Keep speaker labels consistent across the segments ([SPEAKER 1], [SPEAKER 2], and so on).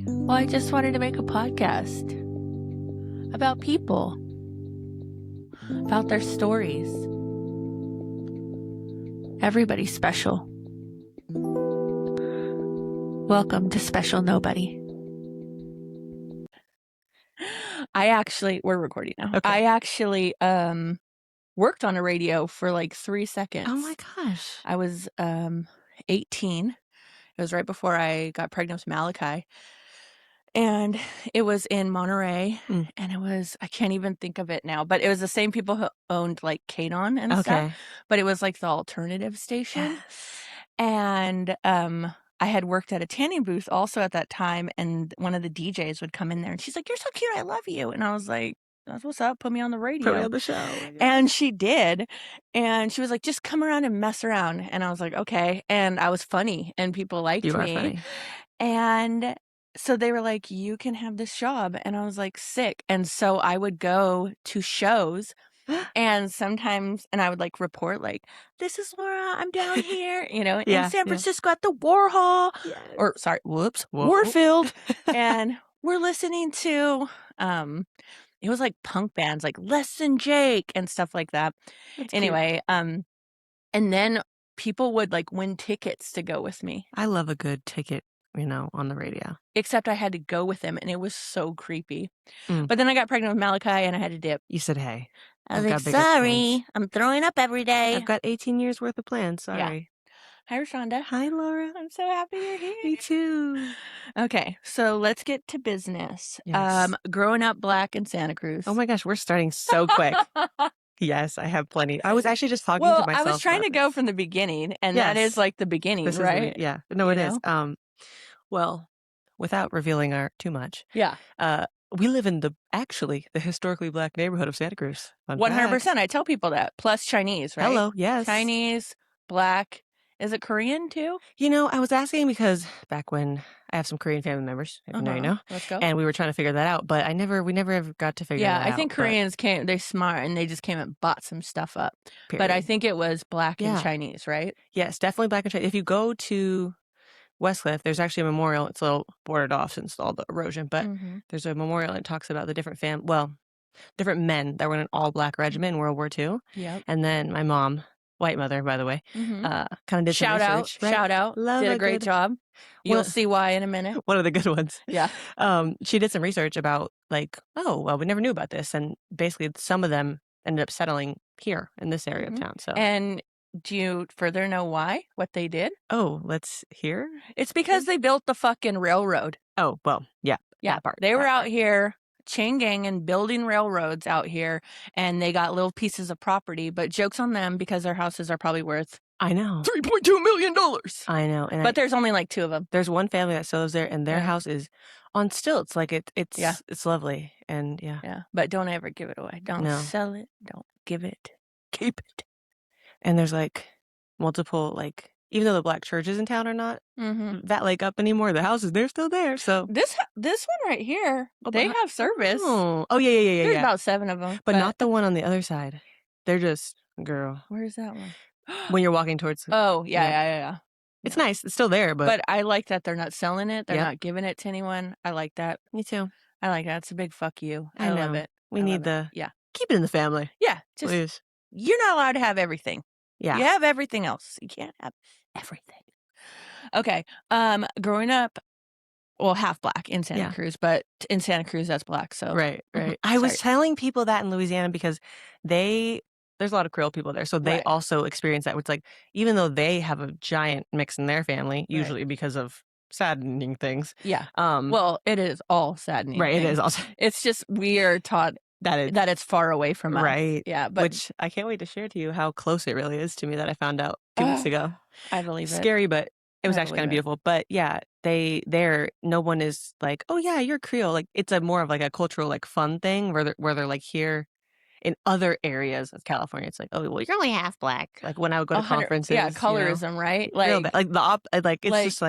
[SPEAKER 1] Well, I just wanted to make a podcast about people, about their stories. Everybody's special. Welcome to Special Nobody. We're recording now.
[SPEAKER 2] Okay.
[SPEAKER 1] I actually worked on a radio for like 3 seconds.
[SPEAKER 2] Oh my gosh.
[SPEAKER 1] I was 18. It was right before I got pregnant with Malachi. And it was in Monterey, and it was, I can't even think of it now, but it was the same people who owned like Kadon and stuff, but it was like the alternative station.
[SPEAKER 2] Yes.
[SPEAKER 1] And I had worked at a tanning booth also at that time, and one of the DJs would come in there and she's like, "You're so cute, I love you." And I was like, "That's what's up, put me on the radio."
[SPEAKER 2] Put me on the show.
[SPEAKER 1] And she did. And she was like, "Just come around and mess around." And I was like, "Okay." And I was funny and people liked me.
[SPEAKER 2] You are funny.
[SPEAKER 1] And so they were like, "You can have this job." And I was like, sick. And so I would go to shows and sometimes, and I would like report like, "This is Laura, I'm down here, in San Francisco at the Warhol."
[SPEAKER 2] Yes.
[SPEAKER 1] Or sorry, Warfield. And we're listening to, it was like punk bands like Less Than Jake and stuff like that.
[SPEAKER 2] That's
[SPEAKER 1] anyway, and then people would like win tickets to go with me.
[SPEAKER 2] I love a good ticket, on the radio.
[SPEAKER 1] Except I had to go with them, and it was so creepy. But then I got pregnant with Malachi, and I had to dip.
[SPEAKER 2] You said, "Hey,
[SPEAKER 1] I was like, "Sorry, I'm throwing up every day.
[SPEAKER 2] I've got 18 years worth of plans. Sorry."
[SPEAKER 1] Yeah. Hi, Rashonda.
[SPEAKER 2] Hi, Laura.
[SPEAKER 1] I'm so happy you're here.
[SPEAKER 2] Me too.
[SPEAKER 1] Okay, so let's get to business.
[SPEAKER 2] Yes.
[SPEAKER 1] Growing up Black in Santa Cruz.
[SPEAKER 2] Oh my gosh, we're starting so quick. Yes, I have plenty. I was actually just talking to myself.
[SPEAKER 1] I was trying to go from the beginning, and that is like the beginning, right?
[SPEAKER 2] No, it is. Well, without revealing too much.
[SPEAKER 1] Yeah.
[SPEAKER 2] We live in the historically Black neighborhood of Santa Cruz.
[SPEAKER 1] 100%. I tell people that. Plus Chinese, right?
[SPEAKER 2] Hello, yes.
[SPEAKER 1] Chinese, Black. Is it Korean too?
[SPEAKER 2] I was asking because back when I have some Korean family members, I know you know.
[SPEAKER 1] Let's go.
[SPEAKER 2] And we were trying to figure that out, but we never ever got to figure that out.
[SPEAKER 1] Yeah, I think Koreans came, they're smart, and they just came and bought some stuff up. Period. But I think it was Black and Chinese, right? Yes,
[SPEAKER 2] definitely Black and Chinese. If you go to Westcliff, there's actually a memorial. It's a little boarded off since all the erosion, but there's a memorial that talks about the different different men that were in an all-Black regiment in World War II.
[SPEAKER 1] Yep.
[SPEAKER 2] And then my mom, white mother, by the way, kind of did some research.
[SPEAKER 1] Shout out. Did a great job. You'll see why in a minute.
[SPEAKER 2] One of the good ones.
[SPEAKER 1] Yeah.
[SPEAKER 2] She did some research about we never knew about this. And basically some of them ended up settling here in this area of town. So.
[SPEAKER 1] And do you further know why? What they did?
[SPEAKER 2] Oh, let's hear.
[SPEAKER 1] It's because they built the fucking railroad.
[SPEAKER 2] Oh, well, yeah.
[SPEAKER 1] Yeah.
[SPEAKER 2] That part.
[SPEAKER 1] They were out here chain gang and building railroads out here, and they got little pieces of property, but joke's on them because their houses are probably worth,
[SPEAKER 2] I know,
[SPEAKER 1] $3.2 million.
[SPEAKER 2] I know.
[SPEAKER 1] But there's only like 2 of them.
[SPEAKER 2] There's one family that still lives there, and their house is on stilts. Like it's lovely. And
[SPEAKER 1] yeah. But don't ever give it away. Don't sell it. Don't give it. Keep it.
[SPEAKER 2] And there's like multiple, even though the Black churches in town are not that up anymore, the houses, they're still there. So
[SPEAKER 1] this one right here, they have service.
[SPEAKER 2] Oh yeah.
[SPEAKER 1] There's about 7 of them,
[SPEAKER 2] but not the one on the other side. They're just, girl.
[SPEAKER 1] Where's that one?
[SPEAKER 2] When you're walking towards.
[SPEAKER 1] Oh yeah.
[SPEAKER 2] It's nice. It's still there, but
[SPEAKER 1] I like that they're not selling it. They're not giving it to anyone. I like that.
[SPEAKER 2] Me too.
[SPEAKER 1] I like that. It's a big fuck you. I love it.
[SPEAKER 2] We need keep it in the family.
[SPEAKER 1] Yeah, just
[SPEAKER 2] please.
[SPEAKER 1] You're not allowed to have everything.
[SPEAKER 2] Yeah.
[SPEAKER 1] You have everything else. You can't have everything. Okay. Growing up, half Black in Santa Cruz, but in Santa Cruz that's Black. So
[SPEAKER 2] right. I was telling people that in Louisiana because there's a lot of Creole people there, so they also experience that. It's even though they have a giant mix in their family, usually because of saddening things.
[SPEAKER 1] Yeah. Well, it is all saddening.
[SPEAKER 2] Right.
[SPEAKER 1] Things.
[SPEAKER 2] It is also.
[SPEAKER 1] It's just we are taught that it's far away from us.
[SPEAKER 2] Right.
[SPEAKER 1] Yeah. But
[SPEAKER 2] which I can't wait to share to you how close it really is to me that I found out 2 weeks ago.
[SPEAKER 1] I believe it.
[SPEAKER 2] Scary, but it was actually kind of beautiful. But yeah, no one is like, "Oh yeah, you're Creole." It's a more of a cultural fun thing where they're here. In other areas of California, it's "Oh, well, you're only half Black." When I would go to conferences,
[SPEAKER 1] colorism, right?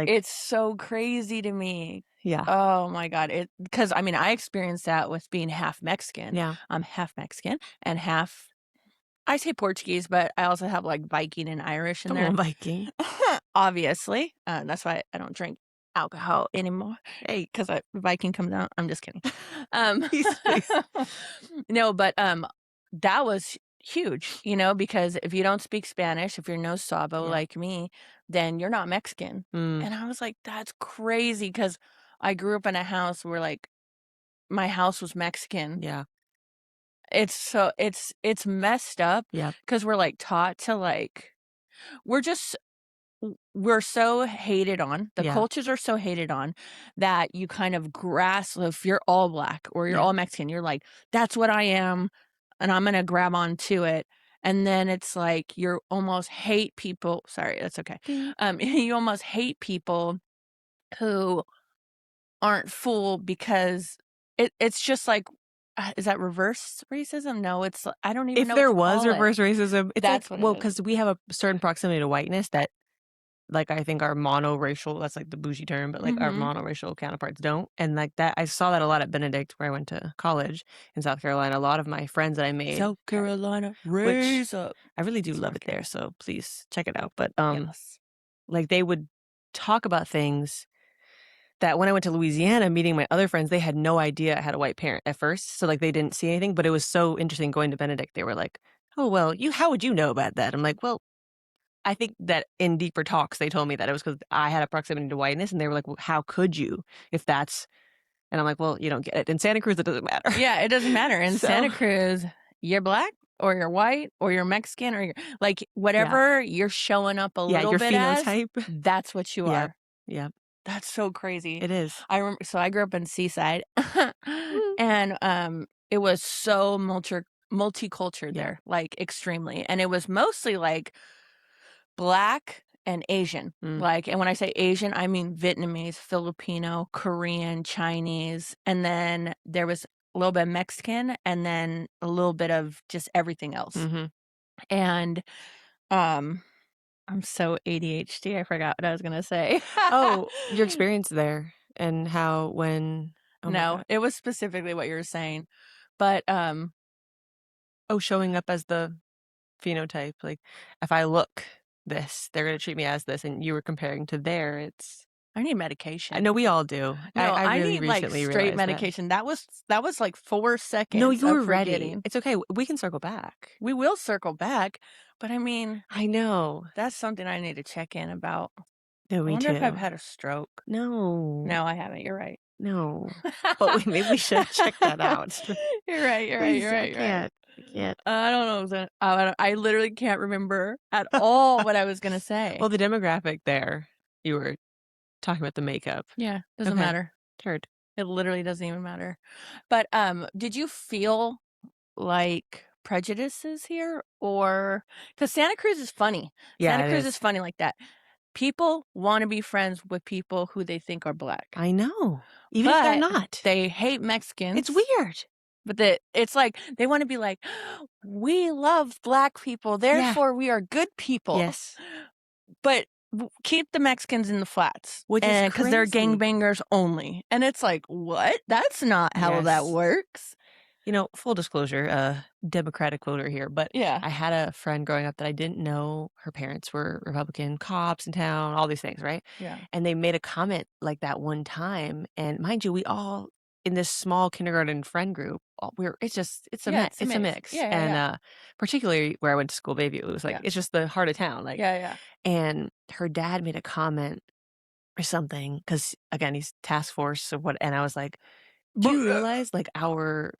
[SPEAKER 1] It's so crazy to me.
[SPEAKER 2] Yeah.
[SPEAKER 1] Oh my God. Because I experienced that with being half Mexican.
[SPEAKER 2] Yeah.
[SPEAKER 1] I'm half Mexican and half, I say Portuguese, but I also have Viking and Irish in there.
[SPEAKER 2] Viking.
[SPEAKER 1] Obviously. That's why I don't drink alcohol anymore.
[SPEAKER 2] Hey,
[SPEAKER 1] because Viking comes out. I'm just kidding.
[SPEAKER 2] please.
[SPEAKER 1] No, but that was huge, because if you don't speak Spanish, if you're no Sabo like me, then you're not Mexican. And I was like, that's crazy because I grew up in a house where like my house was Mexican.
[SPEAKER 2] Yeah.
[SPEAKER 1] It's messed up.
[SPEAKER 2] Yeah.
[SPEAKER 1] Because we're like taught to like we're so hated on. The cultures are so hated on that you kind of grasp if you're all Black or you're all Mexican, you're like, that's what I am, and I'm gonna grab onto it. And then it's like you almost hate people. Sorry, that's okay. You almost hate people who aren't full because it's just like, is that reverse racism? No, it's I don't even
[SPEAKER 2] If
[SPEAKER 1] know
[SPEAKER 2] there
[SPEAKER 1] what to
[SPEAKER 2] was
[SPEAKER 1] call
[SPEAKER 2] reverse
[SPEAKER 1] it.
[SPEAKER 2] racism, it's
[SPEAKER 1] That's
[SPEAKER 2] like,
[SPEAKER 1] what
[SPEAKER 2] well,
[SPEAKER 1] it is.
[SPEAKER 2] because we have a certain proximity to whiteness that, like, I think our monoracial, that's like the bougie term, but like our monoracial counterparts don't. And like that, I saw that a lot at Benedict, where I went to college in South Carolina. A lot of my friends that I made,
[SPEAKER 1] South Carolina,
[SPEAKER 2] which
[SPEAKER 1] raise up.
[SPEAKER 2] I really do
[SPEAKER 1] That's
[SPEAKER 2] love
[SPEAKER 1] North
[SPEAKER 2] it there,
[SPEAKER 1] Carolina.
[SPEAKER 2] so please check it out. But
[SPEAKER 1] Yes.
[SPEAKER 2] like they would talk about things that when I went to Louisiana meeting my other friends, they had no idea I had a white parent at first. So like they didn't see anything, but it was so interesting going to Benedict. They were like, oh, well, how would you know about that? I'm like, well, I think that in deeper talks, they told me that it was because I had a proximity to whiteness, and they were like, well, how could you if that's, and I'm like, well, you don't get it. In Santa Cruz, it doesn't matter.
[SPEAKER 1] Yeah, it doesn't matter. In
[SPEAKER 2] So,
[SPEAKER 1] Santa Cruz, you're Black or you're white or you're Mexican or you're like whatever you're showing up a little
[SPEAKER 2] your
[SPEAKER 1] bit as,
[SPEAKER 2] phenotype.
[SPEAKER 1] that's what you are.
[SPEAKER 2] Yeah,
[SPEAKER 1] That's so crazy.
[SPEAKER 2] it is.
[SPEAKER 1] I remember, so I grew up in Seaside, and it was so multicultural there, like extremely, and it was mostly like Black and Asian. Like, and when I say Asian, I mean Vietnamese, Filipino, Korean, Chinese, and then there was a little bit of Mexican, and then a little bit of just everything else. And I'm so ADHD. I forgot what I was gonna say.
[SPEAKER 2] Oh, your experience there and how when, oh my
[SPEAKER 1] No,
[SPEAKER 2] God.
[SPEAKER 1] it was specifically what you were saying. But
[SPEAKER 2] Oh, showing up as the phenotype. Like, if I look this, they're going to treat me as this. And you were comparing to there. It's,
[SPEAKER 1] I need
[SPEAKER 2] I
[SPEAKER 1] medication.
[SPEAKER 2] know we all do.
[SPEAKER 1] No,
[SPEAKER 2] I
[SPEAKER 1] I
[SPEAKER 2] really
[SPEAKER 1] need like
[SPEAKER 2] recently
[SPEAKER 1] straight
[SPEAKER 2] realized that.
[SPEAKER 1] medication. That was like 4
[SPEAKER 2] No,
[SPEAKER 1] seconds
[SPEAKER 2] you
[SPEAKER 1] of
[SPEAKER 2] were ready.
[SPEAKER 1] forgetting.
[SPEAKER 2] It's okay. We can circle back.
[SPEAKER 1] We will circle back, but I mean,
[SPEAKER 2] I know.
[SPEAKER 1] that's something I need to check in about.
[SPEAKER 2] No,
[SPEAKER 1] I
[SPEAKER 2] me
[SPEAKER 1] wonder if I've
[SPEAKER 2] too.
[SPEAKER 1] had a stroke.
[SPEAKER 2] No.
[SPEAKER 1] No, I haven't. You're right.
[SPEAKER 2] No. But maybe we should check that out.
[SPEAKER 1] You're right. You're right.
[SPEAKER 2] Please,
[SPEAKER 1] You're right.
[SPEAKER 2] I
[SPEAKER 1] You're right.
[SPEAKER 2] can't. I can't.
[SPEAKER 1] I don't know. I literally can't remember at all what I was gonna say.
[SPEAKER 2] Well, the demographic there, you were talking about the makeup.
[SPEAKER 1] Yeah, doesn't
[SPEAKER 2] Okay.
[SPEAKER 1] matter.
[SPEAKER 2] Heard.
[SPEAKER 1] It literally doesn't even matter. But did you feel like prejudices here, or because Santa Cruz is funny?
[SPEAKER 2] Yeah,
[SPEAKER 1] Santa
[SPEAKER 2] it
[SPEAKER 1] Cruz
[SPEAKER 2] is.
[SPEAKER 1] is funny like that. People want to be friends with people who they think are Black.
[SPEAKER 2] I know. Even if they're not.
[SPEAKER 1] They hate Mexicans.
[SPEAKER 2] It's weird.
[SPEAKER 1] But it's like they want to be like, we love Black people, therefore we are good people.
[SPEAKER 2] Yes.
[SPEAKER 1] But keep the Mexicans in the flats,
[SPEAKER 2] Which is
[SPEAKER 1] because they're
[SPEAKER 2] crazy.
[SPEAKER 1] gangbangers only. And it's like, what? That's not how that
[SPEAKER 2] Yes.
[SPEAKER 1] works.
[SPEAKER 2] You know, full disclosure, Democratic voter here, but
[SPEAKER 1] Yeah.
[SPEAKER 2] I had a friend growing up that I didn't know her parents were Republican cops in town, all these things, right?
[SPEAKER 1] Yeah.
[SPEAKER 2] And they made a comment like that one time. And mind you, we all in this small kindergarten friend group, it's a mix.
[SPEAKER 1] Yeah,
[SPEAKER 2] and particularly where I went to school, Bayview, it was like it's just the heart of town. Like,
[SPEAKER 1] yeah.
[SPEAKER 2] And her dad made a comment or something because again, he's task force or what, and I was like, do you realize like our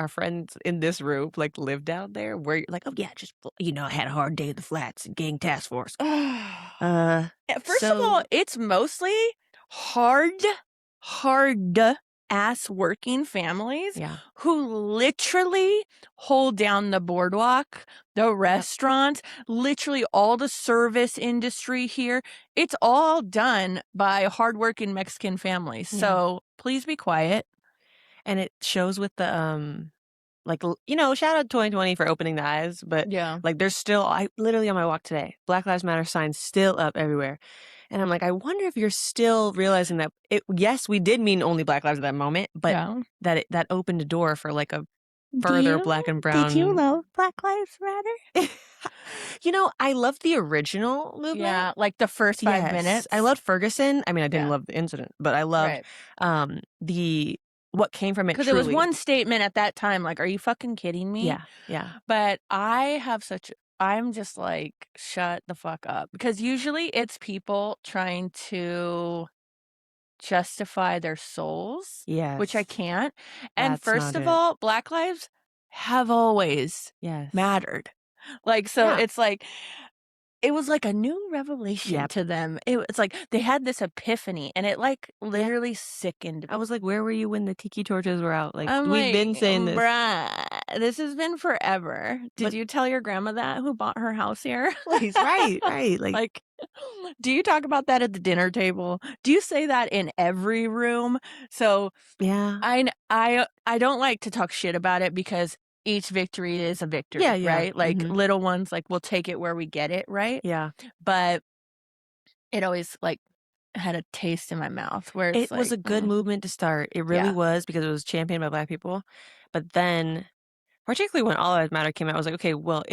[SPEAKER 2] friends in this room like live down there where you're like, oh yeah, just I had a hard day at the flats, gang task force.
[SPEAKER 1] First of all, it's mostly hard ass working families who literally hold down the boardwalk, the restaurants, literally all the service industry here. It's all done by hardworking Mexican families. So please be quiet.
[SPEAKER 2] And it shows with the shout out 2020 for opening the eyes, but like there's still, I literally on my walk today, Black Lives Matter signs still up everywhere. And I'm like, I wonder if you're still realizing that yes, we did mean only Black lives at that moment, but that opened a door for like a further black and brown.
[SPEAKER 1] Did you love Black Lives Matter?
[SPEAKER 2] I love the original movement.
[SPEAKER 1] Yeah, like the first 5 minutes.
[SPEAKER 2] I loved Ferguson. I mean, I didn't love the incident, but I loved what came from it.
[SPEAKER 1] Because it was one statement at that time. Like, are you fucking kidding me?
[SPEAKER 2] Yeah.
[SPEAKER 1] But I'm just like, shut the fuck up. Because usually it's people trying to justify their souls.
[SPEAKER 2] Yes.
[SPEAKER 1] Which I can't. And first of all, Black lives have always mattered. Like, so it's like, it was like a new revelation to them. It's like they had this epiphany, and it like literally sickened me.
[SPEAKER 2] I was like, where were you when the tiki torches were out? Like, we've been saying this.
[SPEAKER 1] Bruh, this has been forever. Did you tell your grandma that, who bought her house here?
[SPEAKER 2] Please, right.
[SPEAKER 1] Like, do you talk about that at the dinner table? Do you say that in every room? So
[SPEAKER 2] yeah,
[SPEAKER 1] I don't like to talk shit about it because each victory is a victory, right? Like little ones, like we'll take it where we get it, right?
[SPEAKER 2] Yeah.
[SPEAKER 1] But it always like had a taste in my mouth where
[SPEAKER 2] it was a good movement to start. It really was, because it was championed by Black people. But then, particularly when All Lives Matter came out, I was like, okay, well,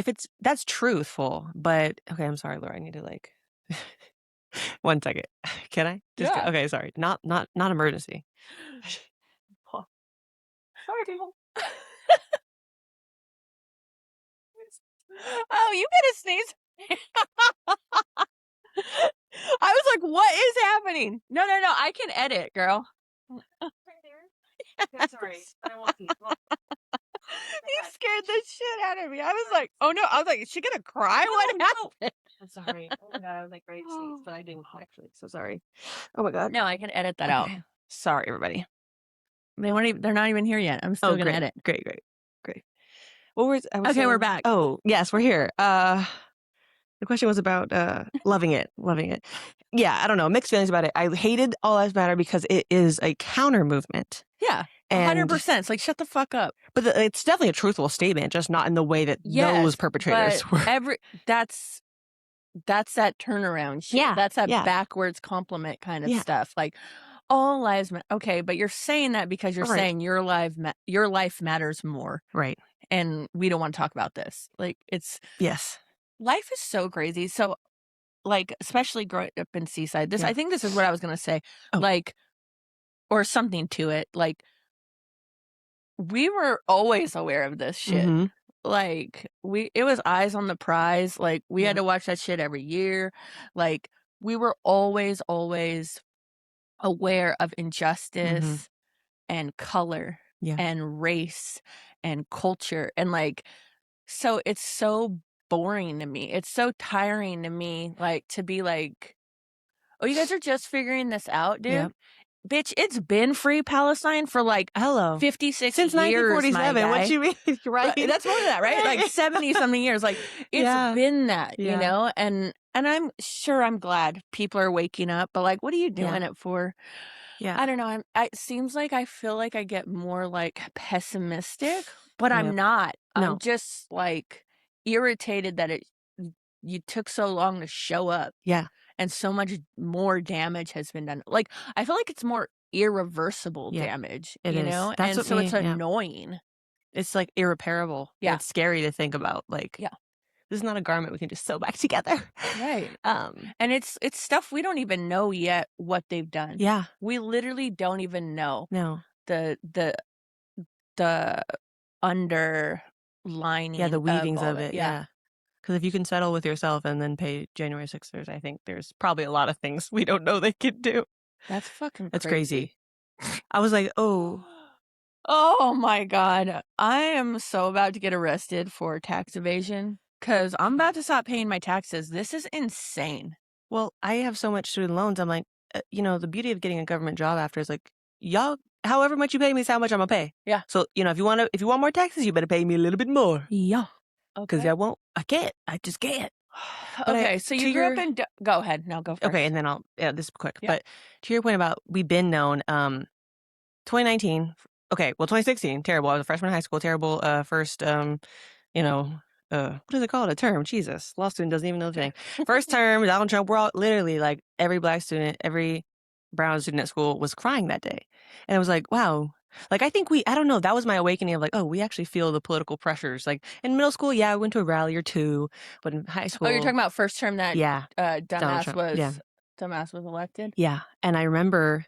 [SPEAKER 2] that's truthful, but okay, I'm sorry, Laura, I need to like 1 second. Can I? Okay, sorry. Not emergency.
[SPEAKER 1] Sorry, people. Oh, you gotta sneeze. I was like, what is happening? No, I can edit, girl.
[SPEAKER 2] Sorry, I don't want to.
[SPEAKER 1] You scared the shit out of me. I was like, oh no. I was like, is she gonna cry? What happened?
[SPEAKER 2] I'm sorry. Oh my god, I was like ready to sneeze, but I didn't actually. So sorry. Oh my god.
[SPEAKER 1] No, I can edit that out.
[SPEAKER 2] Sorry, everybody.
[SPEAKER 1] They're not even here yet. I'm still gonna edit.
[SPEAKER 2] Great. What was
[SPEAKER 1] okay? We're back.
[SPEAKER 2] Oh yes, we're here. The question was about loving it. Yeah, I don't know. Mixed feelings about it. I hated All Lives Matter because it is a counter movement.
[SPEAKER 1] Yeah, 100%. It's like, shut the fuck up.
[SPEAKER 2] But it's definitely a truthful statement, just not in the way that those perpetrators were.
[SPEAKER 1] That's that turnaround shit.
[SPEAKER 2] Yeah,
[SPEAKER 1] that's that backwards compliment kind of stuff. Like, all lives matter. Okay, but you're saying that because you're saying your life matters more,
[SPEAKER 2] right?
[SPEAKER 1] And we don't want to talk about this. Like, it's life is so crazy. So, like, especially growing up in Seaside, I think this is what I was gonna say. Like, or something to it. Like, we were always aware of this shit. Like, it was eyes on the prize. Like, we had to watch that shit every year. Like, we were always aware of injustice and color and race and culture. And like, so it's so boring to me. It's so tiring to me, like, to be like, oh, you guys are just figuring this out, dude? Yep. Bitch, it's been free Palestine for like 56
[SPEAKER 2] since
[SPEAKER 1] years,
[SPEAKER 2] 1947. What you mean? Right?
[SPEAKER 1] That's more than that, right? Like 70 something years. Like, it's been that, you know? And I'm sure, I'm glad people are waking up, but like, what are you doing it for? Yeah. I don't know. It seems like I feel like I get more like pessimistic, but I'm not. I'm just like irritated that you took so long to show up.
[SPEAKER 2] Yeah.
[SPEAKER 1] And so much more damage has been done. Like, I feel like it's more irreversible damage, you know?
[SPEAKER 2] That's
[SPEAKER 1] and so it's annoying.
[SPEAKER 2] It's like irreparable. Yeah. It's scary to think about. Like, this is not a garment we can just sew back together.
[SPEAKER 1] Right. And it's stuff we don't even know yet what they've done.
[SPEAKER 2] Yeah.
[SPEAKER 1] We literally don't even know.
[SPEAKER 2] No.
[SPEAKER 1] The underlining.
[SPEAKER 2] Yeah, the weavings of it.
[SPEAKER 1] Yeah.
[SPEAKER 2] Because if you can settle with yourself and then pay January 6ers, I think there's probably a lot of things we don't know they can do.
[SPEAKER 1] That's fucking
[SPEAKER 2] That's crazy. I was like, oh
[SPEAKER 1] my God. I am so about to get arrested for tax evasion because I'm about to stop paying my taxes. This is insane.
[SPEAKER 2] Well, I have so much student loans. I'm like, the beauty of getting a government job after is like, y'all, however much you pay me is how much I'm going to pay.
[SPEAKER 1] Yeah.
[SPEAKER 2] So, if you want more taxes, you better pay me a little bit more.
[SPEAKER 1] Yeah.
[SPEAKER 2] Because I can't. I just can't.
[SPEAKER 1] Okay, so you grew up in... Go ahead. No, go first.
[SPEAKER 2] Okay, and then I'll... Yeah, this is quick. Yeah. But to your point about we've been known, 2019... Okay, well, 2016, terrible. I was a freshman in high school. Terrible first, what is it called? A term. Jesus. Law student doesn't even know the thing. First term, Donald Trump, we're all literally like every Black student, every brown student at school was crying that day. And I was like, wow... Like, I think I don't know, that was my awakening of like, oh, we actually feel the political pressures. Like, in middle school, yeah, I went to a rally or two, but in high
[SPEAKER 1] Oh, you're
[SPEAKER 2] school,
[SPEAKER 1] talking about first term that
[SPEAKER 2] yeah, Donald Trump, yeah.
[SPEAKER 1] dumbass was elected?
[SPEAKER 2] Yeah, and I remember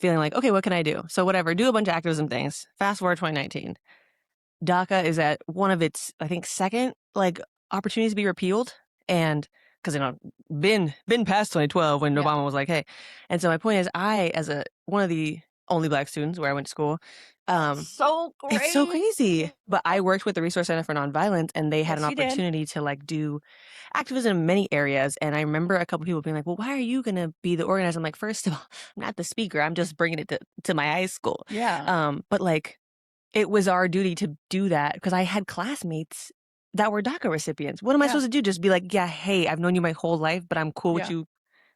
[SPEAKER 2] feeling like, okay, what can I do? So whatever, do a bunch of activism things. Fast forward 2019. DACA is at one of its, I think, second, like, opportunities to be repealed. And because, been past 2012 when Obama was like, hey. And so my point is, as one of the only Black students where I went to school,
[SPEAKER 1] So great.
[SPEAKER 2] it's so crazy. But I worked with the Resource Center for Nonviolence, and they had an opportunity to like do activism in many areas. And I remember a couple people being like, well, why are you going to be the organizer? I'm like, first of all, I'm not the speaker. I'm just bringing it to my high school.
[SPEAKER 1] Yeah.
[SPEAKER 2] But like, it was our duty to do that because I had classmates that were DACA recipients. What am I supposed to do? Just be like, yeah, hey, I've known you my whole life, but I'm cool with you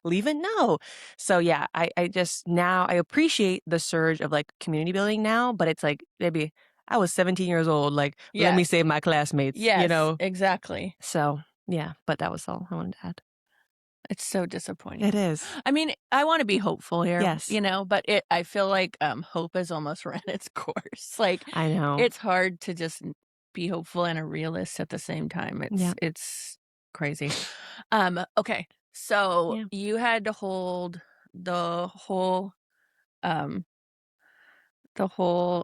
[SPEAKER 2] leaving? No. So yeah, I just now I appreciate the surge of like community building now, but it's like maybe I was 17 years old. Like, let me save my classmates.
[SPEAKER 1] Yes, exactly.
[SPEAKER 2] So yeah, but that was all I wanted to add.
[SPEAKER 1] It's so disappointing.
[SPEAKER 2] It is.
[SPEAKER 1] I mean, I want to be hopeful here,
[SPEAKER 2] Yes.
[SPEAKER 1] but I feel like hope has almost run its course. Like,
[SPEAKER 2] I know.
[SPEAKER 1] it's hard to just be hopeful and a realist at the same time. It's crazy. Okay. So you had to hold the whole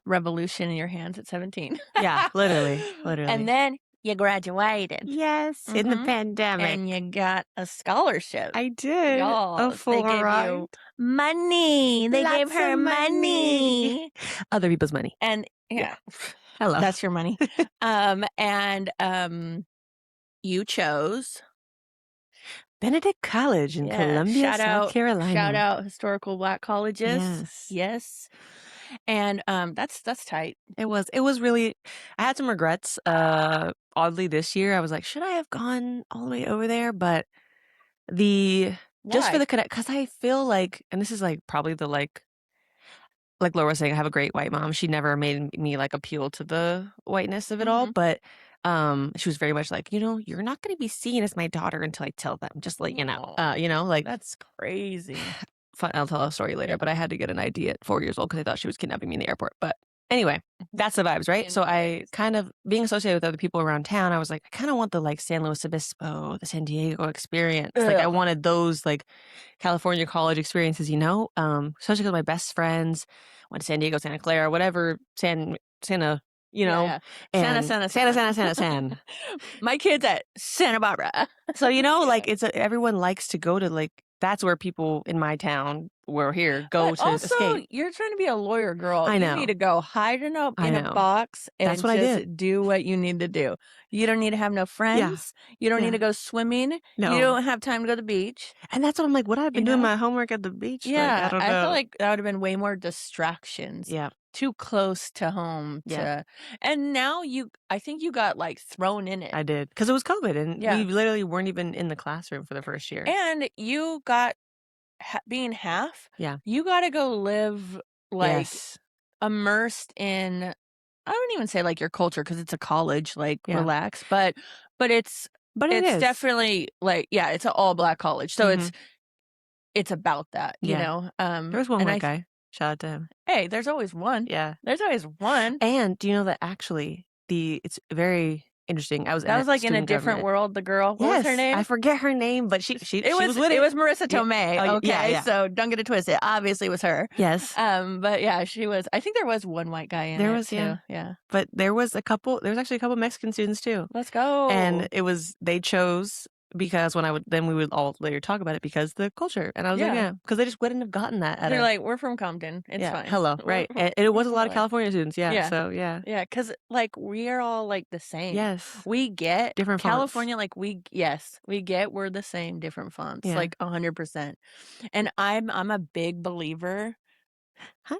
[SPEAKER 1] revolution in your hands at 17.
[SPEAKER 2] Yeah, literally.
[SPEAKER 1] And then you graduated.
[SPEAKER 2] Yes, in the pandemic.
[SPEAKER 1] And you got a scholarship.
[SPEAKER 2] I did.
[SPEAKER 1] Y'all,
[SPEAKER 2] A full
[SPEAKER 1] they gave you money. They gave her money.
[SPEAKER 2] Other people's money.
[SPEAKER 1] And
[SPEAKER 2] hello.
[SPEAKER 1] That's your money. And you chose
[SPEAKER 2] Benedict College in Columbia, South Carolina.
[SPEAKER 1] Shout out historical Black colleges.
[SPEAKER 2] Yes.
[SPEAKER 1] Yes. And that's tight.
[SPEAKER 2] It was really, I had some regrets. Oddly this year I was like, should I have gone all the way over there? But just for the connect, because I feel like, and this is like probably the like Laura was saying, I have a great white mom. She never made me like appeal to the whiteness of it all, but she was very much like, you're not going to be seen as my daughter until I tell them. Just like, like
[SPEAKER 1] that's crazy.
[SPEAKER 2] I'll tell a story later, but I had to get an ID at 4 years old because I thought she was kidnapping me in the airport. But anyway, that's the vibes, right? So I kind of, being associated with other people around town, I was like, I kind of want the like San Luis Obispo, the San Diego experience. Like I wanted those like California college experiences, especially because my best friends went to San Diego, Santa Clara, whatever, Santa,
[SPEAKER 1] Santa. My kid's at Santa Barbara.
[SPEAKER 2] So, like everyone likes to go to like, that's where people in my town go to escape.
[SPEAKER 1] You're trying to be a lawyer, girl.
[SPEAKER 2] I know.
[SPEAKER 1] You need to go hide in a box and
[SPEAKER 2] that's what I did.
[SPEAKER 1] Do what you need to do. You don't need to have no friends. Yeah. You don't need to go swimming. No. You don't have time to go to the beach.
[SPEAKER 2] And that's what I'm like, what I've been doing my homework at the beach.
[SPEAKER 1] Yeah.
[SPEAKER 2] Like, I don't know.
[SPEAKER 1] I feel like that would have been way more distractions.
[SPEAKER 2] Yeah.
[SPEAKER 1] Too close to home and now I think you got like thrown in it.
[SPEAKER 2] I did because it was COVID and we literally weren't even in the classroom for the first year.
[SPEAKER 1] And you got being half.
[SPEAKER 2] Yeah,
[SPEAKER 1] you got to go live like immersed in. I don't even say like your culture because it's a college, like relax, but it's definitely like it's an all Black college, so it's about that, There
[SPEAKER 2] was one white guy. Shout out to him.
[SPEAKER 1] Hey, there's always one.
[SPEAKER 2] Yeah.
[SPEAKER 1] There's always one.
[SPEAKER 2] And do you know that actually it's very interesting.
[SPEAKER 1] That was like in a different world, the girl. What was her name?
[SPEAKER 2] I forget her name, but she was with it.
[SPEAKER 1] It was Marissa Tomei.
[SPEAKER 2] Yeah.
[SPEAKER 1] Okay, so don't get it twisted. Obviously it was her.
[SPEAKER 2] Yes.
[SPEAKER 1] But yeah, she was. I think there was one white guy in there too. Yeah.
[SPEAKER 2] But there was actually a couple Mexican students too.
[SPEAKER 1] Let's go.
[SPEAKER 2] And they chose because we would all later talk about it because the culture. And I was like, because they just wouldn't have gotten that.
[SPEAKER 1] They're like, we're from Compton. It's fine.
[SPEAKER 2] Hello. Right. And it was a lot of California students. Yeah. So yeah.
[SPEAKER 1] Yeah. Because like we are all like the same.
[SPEAKER 2] Yes.
[SPEAKER 1] We get
[SPEAKER 2] different
[SPEAKER 1] California.
[SPEAKER 2] fonts.
[SPEAKER 1] Like we get we're the same, different fonts. Yeah. Like 100%. And I'm a big believer.
[SPEAKER 2] Huh?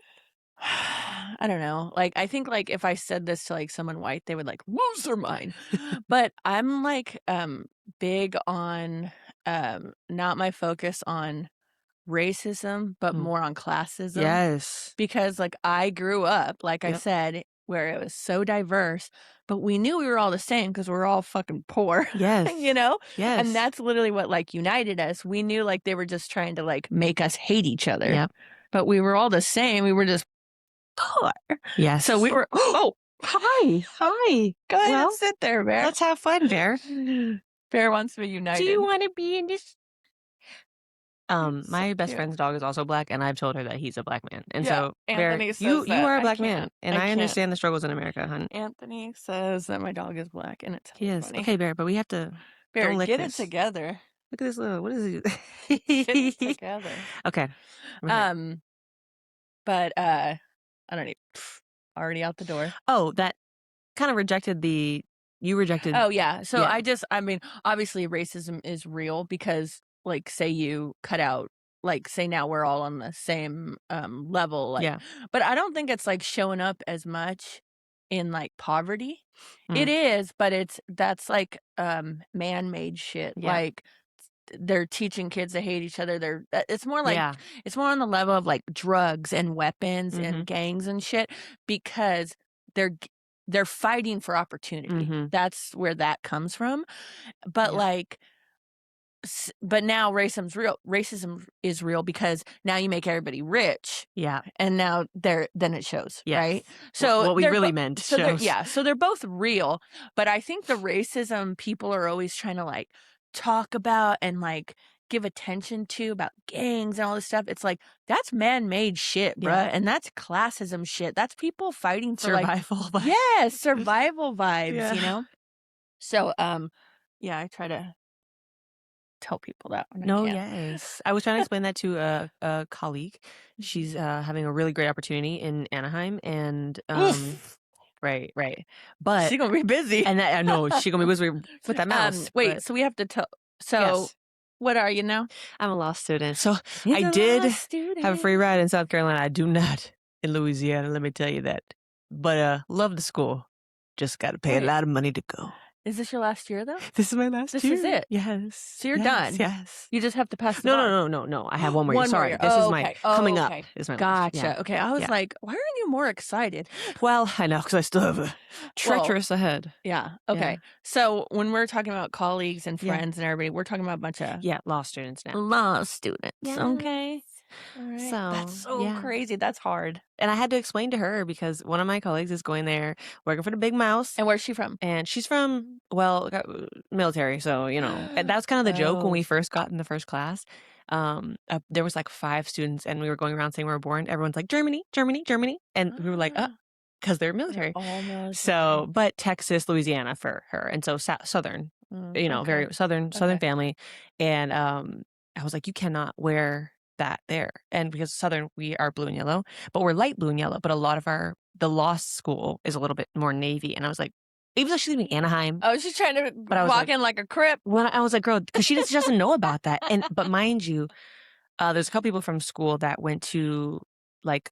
[SPEAKER 1] I don't know. Like, I think like if I said this to like someone white, they would like lose their mind. But I'm like big on not my focus on racism, but more on classism.
[SPEAKER 2] Yes.
[SPEAKER 1] Because like I grew up, like I said, where it was so diverse, but we knew we were all the same because we're all fucking poor.
[SPEAKER 2] Yes.
[SPEAKER 1] Yes.
[SPEAKER 2] And
[SPEAKER 1] that's literally what like united us. We knew like they were just trying to like make us hate each other.
[SPEAKER 2] Yep.
[SPEAKER 1] But we were all the same. We were just poor.
[SPEAKER 2] Yes.
[SPEAKER 1] So we were, oh,
[SPEAKER 2] hi.
[SPEAKER 1] go ahead
[SPEAKER 2] Well,
[SPEAKER 1] and sit there, Bear.
[SPEAKER 2] Let's have fun, Bear.
[SPEAKER 1] Bear wants to be united.
[SPEAKER 2] Do you want to be in this? My
[SPEAKER 1] so
[SPEAKER 2] best
[SPEAKER 1] cute.
[SPEAKER 2] friend's dog is also black, and I've told her that he's a black man. And
[SPEAKER 1] Yeah,
[SPEAKER 2] so, Bear,
[SPEAKER 1] Anthony says
[SPEAKER 2] you
[SPEAKER 1] that
[SPEAKER 2] are a
[SPEAKER 1] I
[SPEAKER 2] black
[SPEAKER 1] can't.
[SPEAKER 2] man, and I understand the struggles in America, hon.
[SPEAKER 1] Anthony says that my dog is black, and it's
[SPEAKER 2] He is.
[SPEAKER 1] funny.
[SPEAKER 2] Okay, Bear, but we have to.
[SPEAKER 1] Bear,
[SPEAKER 2] don't lick
[SPEAKER 1] get
[SPEAKER 2] this.
[SPEAKER 1] it together.
[SPEAKER 2] Look at this little. What is it?
[SPEAKER 1] Get it together.
[SPEAKER 2] Okay.
[SPEAKER 1] But I don't know. Already out the door.
[SPEAKER 2] Oh, that kind of rejected the. You rejected.
[SPEAKER 1] Oh yeah. So
[SPEAKER 2] yeah.
[SPEAKER 1] I mean, obviously racism is real because, like, say you cut out, like, say now we're all on the same level, like,
[SPEAKER 2] yeah.
[SPEAKER 1] But I don't think it's like showing up as much in like poverty. It is, but that's like man-made shit.
[SPEAKER 2] Yeah.
[SPEAKER 1] Like they're teaching kids to hate each other. It's more like
[SPEAKER 2] Yeah.
[SPEAKER 1] it's more on the level of like drugs and weapons and gangs and shit because they're fighting for opportunity. That's where that comes from. But like, but now racism is real because now you make everybody rich.
[SPEAKER 2] Yeah.
[SPEAKER 1] And now then it shows, right?
[SPEAKER 2] So what we really meant shows.
[SPEAKER 1] So they're both real, but I think the racism people are always trying to like talk about and like give attention to about gangs and all this stuff. It's like that's man-made shit, bruh. And that's classism shit. That's people fighting for
[SPEAKER 2] survival
[SPEAKER 1] vibes. Yeah, survival vibes, you know? So yeah, I try to tell people that when I can.
[SPEAKER 2] Yes. I was trying to explain that to a colleague. She's having a really great opportunity in Anaheim, and right. But
[SPEAKER 1] she's gonna be busy,
[SPEAKER 2] and I know she's gonna be busy with that mouse.
[SPEAKER 1] Wait, so we have to tell. So, what are you now?
[SPEAKER 2] I'm a law student. So I did have a free ride in South Carolina. I do not in Louisiana. Let me tell you that. But love the school. Just got to pay a lot of money to go.
[SPEAKER 1] Is this your last year, though?
[SPEAKER 2] This is my last year.
[SPEAKER 1] This is it?
[SPEAKER 2] Yes.
[SPEAKER 1] So you're done?
[SPEAKER 2] Yes.
[SPEAKER 1] You just have to pass the bar.
[SPEAKER 2] No. I have one more year. Sorry. This is my coming up. Is my
[SPEAKER 1] gotcha.
[SPEAKER 2] Last.
[SPEAKER 1] Okay. I was like, why aren't you more excited?
[SPEAKER 2] Well, I know, because I still have a treacherous ahead.
[SPEAKER 1] Yeah. Okay. Yeah. So when we're talking about colleagues and friends and everybody, we're talking about a bunch of...
[SPEAKER 2] Yeah, law students now.
[SPEAKER 1] Law students.
[SPEAKER 2] Yes.
[SPEAKER 1] Okay. All right. So that's so crazy. That's hard.
[SPEAKER 2] And I had to explain to her because one of my colleagues is going there working for the big mouse.
[SPEAKER 1] And where's she from?
[SPEAKER 2] And she's from, well, military. So, you know, and that was kind of the joke when we first got in the first class. There was like 5 students and we were going around saying we were born. Everyone's like, Germany. And we were like, because they're military. So, but Texas, Louisiana for her. And so Southern, you know, very Southern family. And I was like, you cannot wear that there. And because Southern, we are blue and yellow, but we're light blue and yellow. But a lot of the law school is a little bit more navy. And I was like, even though she's leaving Anaheim.
[SPEAKER 1] Oh, she's trying to walk in like a crip.
[SPEAKER 2] When I was like, girl, because she doesn't know about that. But mind you, there's a couple people from school that went to like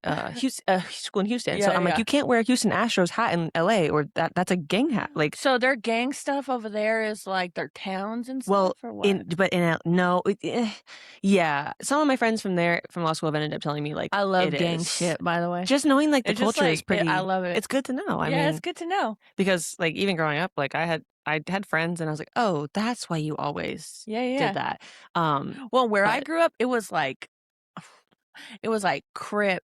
[SPEAKER 2] school in Houston. So I'm like, you can't wear a Houston Astros hat in LA, or that's a gang hat. Like,
[SPEAKER 1] so their gang stuff over there is like their towns and stuff. Or what?
[SPEAKER 2] Yeah. Some of my friends from law school have ended up telling me like,
[SPEAKER 1] I love gang shit. By the way,
[SPEAKER 2] just knowing like the culture is pretty.
[SPEAKER 1] I love it.
[SPEAKER 2] It's good to know. I mean,
[SPEAKER 1] it's good to know
[SPEAKER 2] because like even growing up, like I had friends and I was like, oh, that's why you always did that.
[SPEAKER 1] Well, where I grew up, it was like Crip,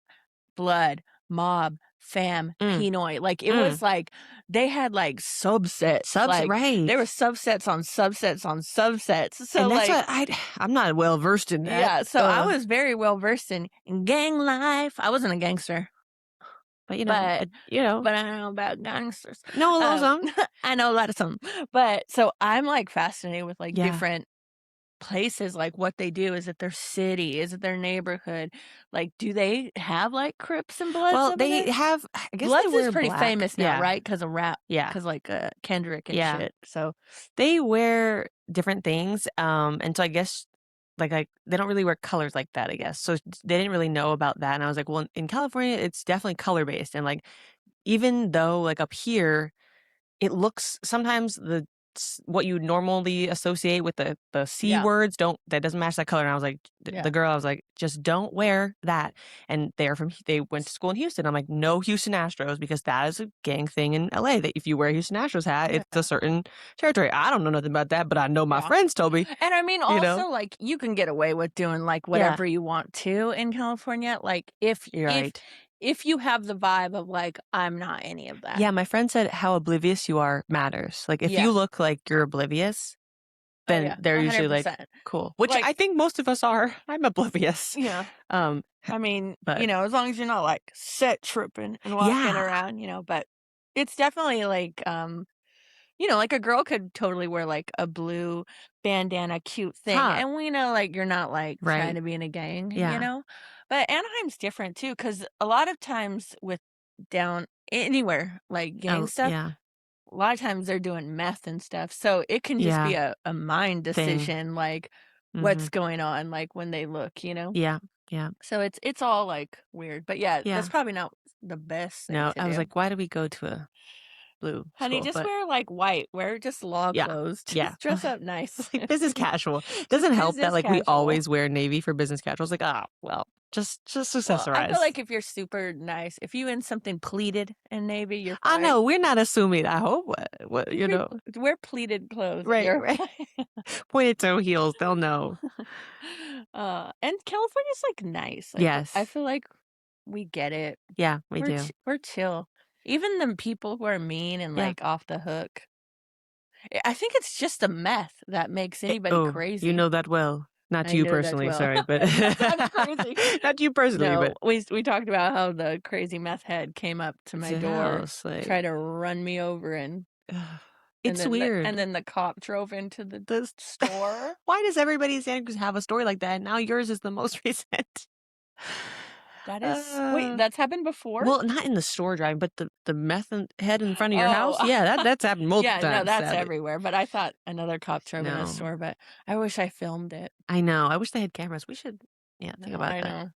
[SPEAKER 1] Blood, Mob, Fam, Pinoy. Like it was like they had like subsets. Like,
[SPEAKER 2] right.
[SPEAKER 1] There were subsets on subsets on subsets. So
[SPEAKER 2] and that's
[SPEAKER 1] like
[SPEAKER 2] what I'm not well versed in that.
[SPEAKER 1] Yeah, so I was very well versed in gang life. I wasn't a gangster.
[SPEAKER 2] But but I don't
[SPEAKER 1] know about gangsters.
[SPEAKER 2] No, a lot of them.
[SPEAKER 1] I know a lot of them. But so I'm like fascinated with like different places, like what they do. Is it their city? Is it their neighborhood? Like, do they have like Crips and Bloods?
[SPEAKER 2] Well, they have. I guess
[SPEAKER 1] Bloods
[SPEAKER 2] is
[SPEAKER 1] pretty
[SPEAKER 2] black.
[SPEAKER 1] famous now, right? Because of rap.
[SPEAKER 2] Yeah.
[SPEAKER 1] Because like Kendrick and shit. So
[SPEAKER 2] they wear different things. And so I guess like they don't really wear colors like that. I guess so they didn't really know about that. And I was like, well, in California, it's definitely color based. And like even though like up here, it looks sometimes what you normally associate with the C words that doesn't match that color. And I was like, the girl, I was like, just don't wear that. And they went to school in Houston. I'm like, no Houston Astros, because that is a gang thing in LA, that if you wear a Houston Astros hat, it's a certain territory. I don't know nothing about that, but I know my friends told me.
[SPEAKER 1] And I mean, also like you can get away with doing like whatever you want to in California. Like if if you have the vibe of like, I'm not any of that.
[SPEAKER 2] Yeah, my friend said how oblivious you are matters. Like if you look like you're oblivious, then they're usually like
[SPEAKER 1] 100%.
[SPEAKER 2] cool. Which
[SPEAKER 1] Like,
[SPEAKER 2] I think most of us are. I'm oblivious.
[SPEAKER 1] yeah. I mean,
[SPEAKER 2] but
[SPEAKER 1] as long as you're not like set tripping and walking around, but it's definitely like like a girl could totally wear like a blue bandana cute thing. And we know like you're not like trying to be in a gang, But Anaheim's different too, because a lot of times with down anywhere like gang stuff, a lot of times they're doing meth and stuff. So it can just be a mind decision, like what's going on, like when they look,
[SPEAKER 2] Yeah. Yeah.
[SPEAKER 1] So it's all like weird. But that's probably not the best thing to
[SPEAKER 2] I was
[SPEAKER 1] do.
[SPEAKER 2] like, why do we go to a blue
[SPEAKER 1] Honey,
[SPEAKER 2] school?
[SPEAKER 1] just wear like white. Wear just law clothes. Just dress up nice.
[SPEAKER 2] Like business casual. Doesn't help that like we always wear navy for business casuals. Like, well, just accessorize.
[SPEAKER 1] Well, I feel like if you're super nice, if you in something pleated and navy, you're fine.
[SPEAKER 2] I know, we're not assuming. I hope
[SPEAKER 1] wear pleated clothes.
[SPEAKER 2] Right. Pointed toe heels, they'll know.
[SPEAKER 1] And California's like nice. Like,
[SPEAKER 2] yes.
[SPEAKER 1] I feel like we get it.
[SPEAKER 2] Yeah, we do.
[SPEAKER 1] We're chill. Even the people who are mean and like off the hook. I think it's just the meth that makes anybody crazy.
[SPEAKER 2] You know that well. Not you personally, sorry, but not you personally.
[SPEAKER 1] No,
[SPEAKER 2] but
[SPEAKER 1] we talked about how the crazy meth head came up to my door, tried to run me over, and
[SPEAKER 2] it's weird.
[SPEAKER 1] And then the cop drove into the store.
[SPEAKER 2] Why does everybody in Santa Cruz have a story like that? Now yours is the most recent.
[SPEAKER 1] That is wait, that's happened before?
[SPEAKER 2] Well, not in the store driving, but the meth head in front of your house. Yeah, that's happened multiple times.
[SPEAKER 1] Yeah, no, that's everywhere. But I thought another cop drove in a store. But I wish I filmed it.
[SPEAKER 2] I know. I wish they had cameras. We should, think about that. I know.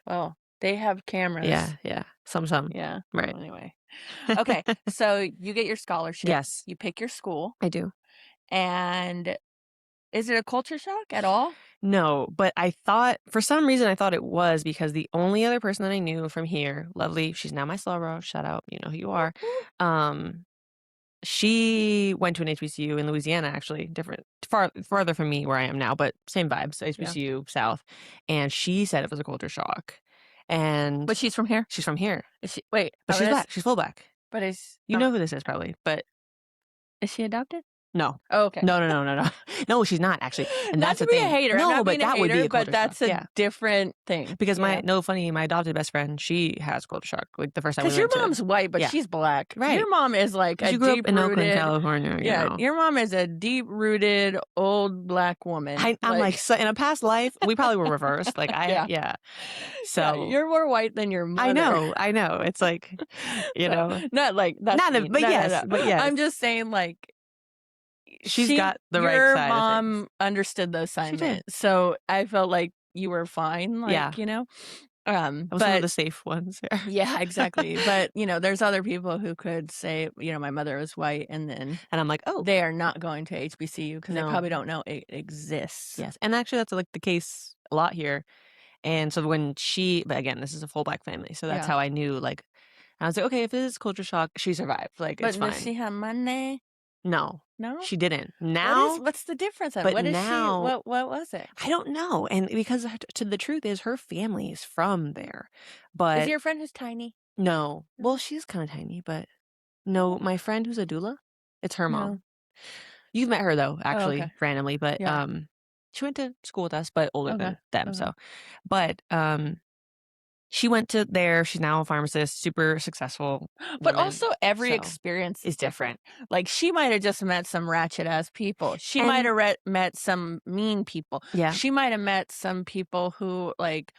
[SPEAKER 1] Well, they have cameras.
[SPEAKER 2] Yeah. Some.
[SPEAKER 1] Yeah.
[SPEAKER 2] Right.
[SPEAKER 1] Well, anyway. Okay, so you get your scholarship.
[SPEAKER 2] Yes.
[SPEAKER 1] You pick your school.
[SPEAKER 2] I do.
[SPEAKER 1] And is it a culture shock at all?
[SPEAKER 2] No, but for some reason I thought it was, because the only other person that I knew from here, lovely, she's now my Slowbro, shout out, you know who you are. She went to an HBCU in Louisiana, actually, farther from me where I am now, but same vibes, HBCU South. And she said it was a culture shock.
[SPEAKER 1] But she's from here?
[SPEAKER 2] She's from here.
[SPEAKER 1] Wait.
[SPEAKER 2] But she's black. She's full black.
[SPEAKER 1] But
[SPEAKER 2] you know who this is probably, but.
[SPEAKER 1] Is she adopted?
[SPEAKER 2] No.
[SPEAKER 1] Oh, okay.
[SPEAKER 2] No. No, she's not actually. And
[SPEAKER 1] not
[SPEAKER 2] that's
[SPEAKER 1] to
[SPEAKER 2] the
[SPEAKER 1] be
[SPEAKER 2] thing.
[SPEAKER 1] A hater.
[SPEAKER 2] No,
[SPEAKER 1] but
[SPEAKER 2] that would be a culture
[SPEAKER 1] but that's
[SPEAKER 2] shock.
[SPEAKER 1] a different thing.
[SPEAKER 2] Because my adopted best friend, she has culture shock. Like the first time.
[SPEAKER 1] Because your mom's white, but she's black.
[SPEAKER 2] Right.
[SPEAKER 1] Your mom is like a
[SPEAKER 2] she grew
[SPEAKER 1] deep
[SPEAKER 2] up in
[SPEAKER 1] rooted,
[SPEAKER 2] Oakland, California. You know.
[SPEAKER 1] Your mom is a deep rooted old black woman.
[SPEAKER 2] I'm like so in a past life, we probably were reversed. Like So
[SPEAKER 1] you're more white than your mother.
[SPEAKER 2] I know. It's like,
[SPEAKER 1] not like that's
[SPEAKER 2] but yes.
[SPEAKER 1] I'm just saying like.
[SPEAKER 2] She's got the right side. Your
[SPEAKER 1] mom understood the assignment, so I felt like you were fine. Like, I was
[SPEAKER 2] one of the safe ones.
[SPEAKER 1] Yeah, exactly. But there's other people who could say, my mother is white, and
[SPEAKER 2] I'm like,
[SPEAKER 1] they are not going to HBCU because they probably don't know it exists.
[SPEAKER 2] Yes, and actually that's like the case a lot here. And so but again, this is a full black family, so that's how I knew. Like, I was like, okay, if it is culture shock, she survived. Like, it's fine.
[SPEAKER 1] But does she have money?
[SPEAKER 2] No, she didn't.
[SPEAKER 1] Now, what's the difference?
[SPEAKER 2] But
[SPEAKER 1] what is
[SPEAKER 2] now,
[SPEAKER 1] she? What was it?
[SPEAKER 2] I don't know. And because the truth is, her family is from there. But
[SPEAKER 1] is your friend who's tiny?
[SPEAKER 2] No. Well, she's kind of tiny, but no. My friend who's a doula, it's her mom. You've met her though, actually, randomly. But she went to school with us, but older than them. So, but she went to there. She's now a pharmacist, super successful.
[SPEAKER 1] But also every experience
[SPEAKER 2] is different.
[SPEAKER 1] Like she might have just met some ratchet ass people. She might have met some mean people.
[SPEAKER 2] Yeah.
[SPEAKER 1] She might have met some people who like,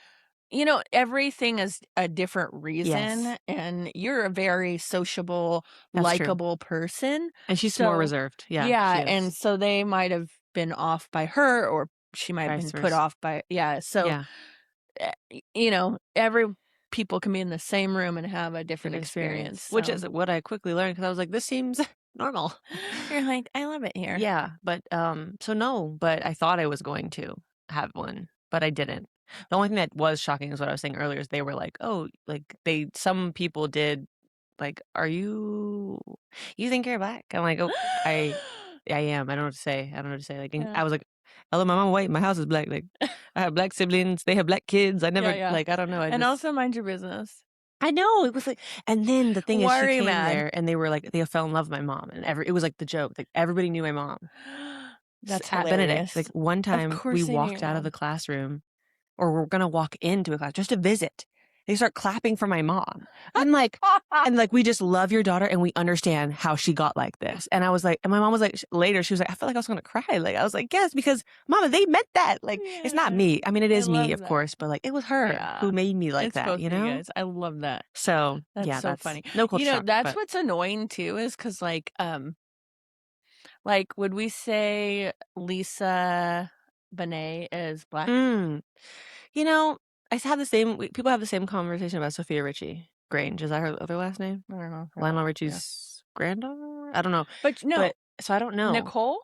[SPEAKER 1] everything is a different reason.
[SPEAKER 2] Yes.
[SPEAKER 1] And you're a very sociable, likable person.
[SPEAKER 2] And she's more reserved. Yeah.
[SPEAKER 1] Yeah. And so they might have been off by her, or she might have been put off by, So every people can be in the same room and have a different experience.
[SPEAKER 2] Which is what I quickly learned, because I was like, this seems normal.
[SPEAKER 1] You're like, I love it here.
[SPEAKER 2] Yeah, but but I thought I was going to have one, but I didn't. The only thing that was shocking is what I was saying earlier, is they were like, oh, like some people did, like, are you think you're black? I'm like, oh, I am. I don't know what to say. Like, I was like, although my mom white, my house is black. Like, I have black siblings. They have black kids. I never, like, I don't know.
[SPEAKER 1] Also mind your business.
[SPEAKER 2] I know, it was like, and then the thing is,
[SPEAKER 1] Why
[SPEAKER 2] she
[SPEAKER 1] are you
[SPEAKER 2] came
[SPEAKER 1] mad?
[SPEAKER 2] there, and they were like, they fell in love with my mom, and it was like the joke, like everybody knew my mom.
[SPEAKER 1] That's
[SPEAKER 2] At
[SPEAKER 1] hilarious.
[SPEAKER 2] Benedict, like one
[SPEAKER 1] Of
[SPEAKER 2] time we
[SPEAKER 1] course they knew
[SPEAKER 2] walked
[SPEAKER 1] your
[SPEAKER 2] out of the
[SPEAKER 1] mom.
[SPEAKER 2] classroom, or we're gonna walk into a class just to visit. They start clapping for my mom. I'm like, and like, we just love your daughter, and we understand how she got like this. And I was like, and my mom was like, later, she was like, I felt like I was gonna cry. Like, I was like, yes, because Mama, they meant that. Like, it's not me. I mean, it
[SPEAKER 1] I
[SPEAKER 2] is me,
[SPEAKER 1] love
[SPEAKER 2] of
[SPEAKER 1] that.
[SPEAKER 2] course, but like, it was her
[SPEAKER 1] Yeah.
[SPEAKER 2] who made me like
[SPEAKER 1] It's
[SPEAKER 2] that,
[SPEAKER 1] supposed
[SPEAKER 2] you
[SPEAKER 1] to be
[SPEAKER 2] know?
[SPEAKER 1] guys. I love that.
[SPEAKER 2] So
[SPEAKER 1] That's
[SPEAKER 2] yeah,
[SPEAKER 1] so
[SPEAKER 2] that's
[SPEAKER 1] funny.
[SPEAKER 2] no culture shock,
[SPEAKER 1] That's
[SPEAKER 2] but
[SPEAKER 1] what's annoying too, is because like, would we say Lisa Bonet is black?
[SPEAKER 2] you know, people have the same conversation about Sophia Richie Grange. Is that her other last name?
[SPEAKER 1] I don't know.
[SPEAKER 2] Lionel Richie's granddaughter? I don't know.
[SPEAKER 1] But no,
[SPEAKER 2] So I don't know.
[SPEAKER 1] Nicole?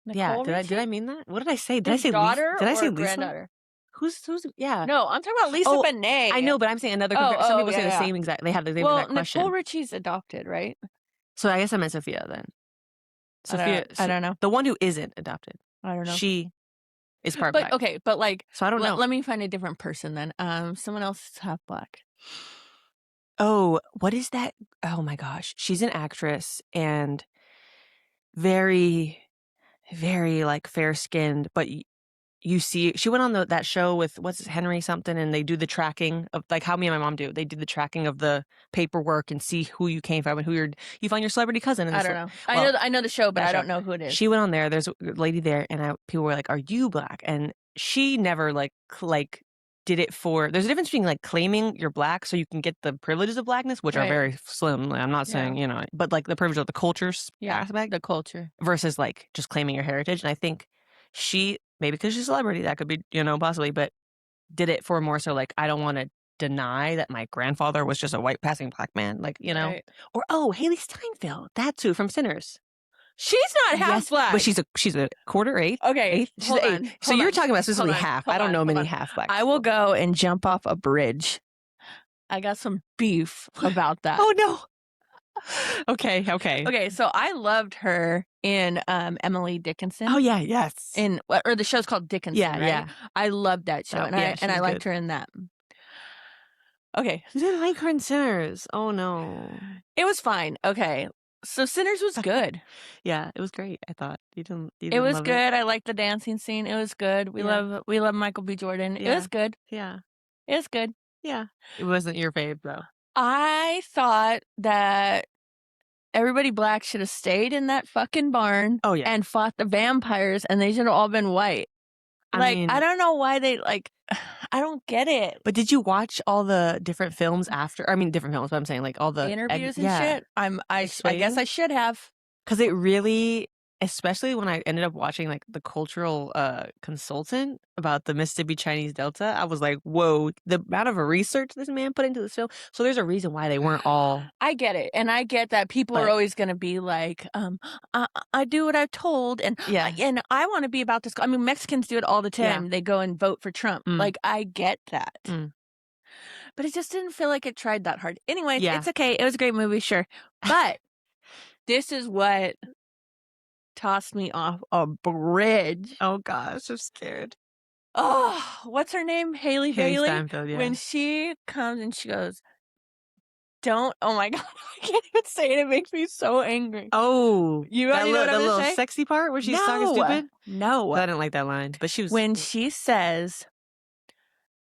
[SPEAKER 2] Yeah,
[SPEAKER 1] Nicole
[SPEAKER 2] did
[SPEAKER 1] Richie?
[SPEAKER 2] I mean that? What did I say? Did I
[SPEAKER 1] His
[SPEAKER 2] say Lisa?
[SPEAKER 1] daughter
[SPEAKER 2] Did I say
[SPEAKER 1] or
[SPEAKER 2] Lisa?
[SPEAKER 1] granddaughter?
[SPEAKER 2] Who's yeah.
[SPEAKER 1] No, I'm talking about Lisa
[SPEAKER 2] Oh,
[SPEAKER 1] Bonet.
[SPEAKER 2] I know, but I'm saying another comparison. Some people say the
[SPEAKER 1] yeah.
[SPEAKER 2] same exact. They have the same
[SPEAKER 1] Well,
[SPEAKER 2] exact question.
[SPEAKER 1] Nicole Richie's adopted, right?
[SPEAKER 2] So I guess I meant Sophia then. Sophia,
[SPEAKER 1] I don't know.
[SPEAKER 2] the one who isn't adopted.
[SPEAKER 1] I don't know.
[SPEAKER 2] She is part
[SPEAKER 1] But
[SPEAKER 2] black.
[SPEAKER 1] okay, but like,
[SPEAKER 2] so I don't know.
[SPEAKER 1] Let me find a different person then. Someone else is half black.
[SPEAKER 2] Oh, what is that? Oh my gosh, she's an actress and very, very like fair skinned, but you see, she went on that show with Henry something, and they do the tracking of like how me and my mom do. They do the tracking of the paperwork and see who you came from and who you find your celebrity cousin. And
[SPEAKER 1] I don't know. I know the show, but I don't know who it is.
[SPEAKER 2] She went on there. There's a lady there, and people were like, "Are you black?" And she never like did it for. There's a difference between like claiming you're black so you can get the privileges of blackness, which are very slim. Like, I'm not saying but like the privilege of the culture aspect,
[SPEAKER 1] the culture,
[SPEAKER 2] versus like just claiming your heritage. And I think she, maybe because she's a celebrity, that could be, possibly, but did it for more so like, I don't want to deny that my grandfather was just a white passing black man, like,
[SPEAKER 1] right.
[SPEAKER 2] Or Haley Steinfeld, that's who from Sinners.
[SPEAKER 1] She's not half black,
[SPEAKER 2] but she's a quarter eighth.
[SPEAKER 1] Okay,
[SPEAKER 2] she's an eighth. So you're talking about specifically half. I don't know many half black.
[SPEAKER 1] I will go and jump off a bridge. I got some beef about that.
[SPEAKER 2] Oh no. Okay.
[SPEAKER 1] So I loved her in Emily Dickinson.
[SPEAKER 2] Oh yeah, yes.
[SPEAKER 1] Or the show's called Dickinson, right? Yeah. I loved that show, and I liked her in that. Okay.
[SPEAKER 2] You didn't like her in Sinners. Oh no.
[SPEAKER 1] It was fine. Okay. So Sinners was good.
[SPEAKER 2] Yeah, it was great. I thought you didn't.
[SPEAKER 1] It was good. I liked the dancing scene. It was good. We love Michael B. Jordan.
[SPEAKER 2] Yeah.
[SPEAKER 1] It was good.
[SPEAKER 2] Yeah.
[SPEAKER 1] It was good.
[SPEAKER 2] Yeah. It wasn't your fave though.
[SPEAKER 1] I thought that everybody black should have stayed in that fucking barn.
[SPEAKER 2] Oh yeah.
[SPEAKER 1] And fought the vampires, and they should have all been white. I don't know why they I don't get it.
[SPEAKER 2] But did you watch all the different films after? I mean, different films, but I'm saying like all the
[SPEAKER 1] interviews and shit. I guess I should have.
[SPEAKER 2] Because it really, especially when I ended up watching like the cultural consultant about the Mississippi Chinese Delta, I was like, whoa, the amount of research this man put into this film. So there's a reason why they weren't all.
[SPEAKER 1] I get it. And I get that people are always going to be like, I do what I'm told. And and I want to be about this. I mean, Mexicans do it all the time. They go and vote for Trump. Like, I get that. But it just didn't feel like it tried that hard. Anyway, it's okay. It was a great movie, sure. But this is what tossed me off a bridge.
[SPEAKER 2] Oh gosh, I'm scared.
[SPEAKER 1] Oh, what's her name? Haley Bailey.
[SPEAKER 2] Steinfeld, yeah.
[SPEAKER 1] When she comes and she goes, "Don't!" Oh my god, I can't even say it. It makes me so angry.
[SPEAKER 2] Oh,
[SPEAKER 1] you know what I'm
[SPEAKER 2] little
[SPEAKER 1] say?
[SPEAKER 2] sexy part where she's talking stupid.
[SPEAKER 1] No,
[SPEAKER 2] I didn't like that line. But she was
[SPEAKER 1] when she says,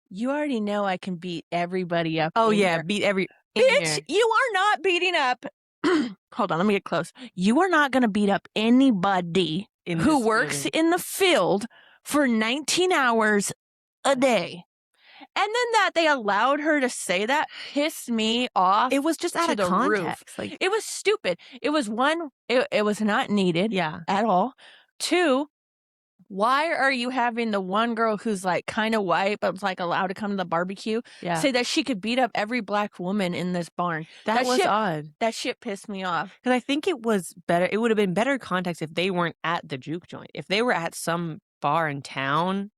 [SPEAKER 1] "You already know I can beat everybody up."
[SPEAKER 2] Oh yeah, beat every
[SPEAKER 1] bitch. You are not beating up. Hold on, let me get close. You are not going to beat up anybody who works in the field for 19 hours a day. And then that they allowed her to say that pissed me off.
[SPEAKER 2] It was just out of context.
[SPEAKER 1] Like, it was stupid. It was one, it was not needed at all. Two, why are you having the one girl who's like kind of white but like allowed to come to the barbecue say that she could beat up every black woman in this barn?
[SPEAKER 2] That was odd.
[SPEAKER 1] That shit pissed me off.
[SPEAKER 2] Because I think it was better. It would have been better context if they weren't at the juke joint. If they were at some bar in town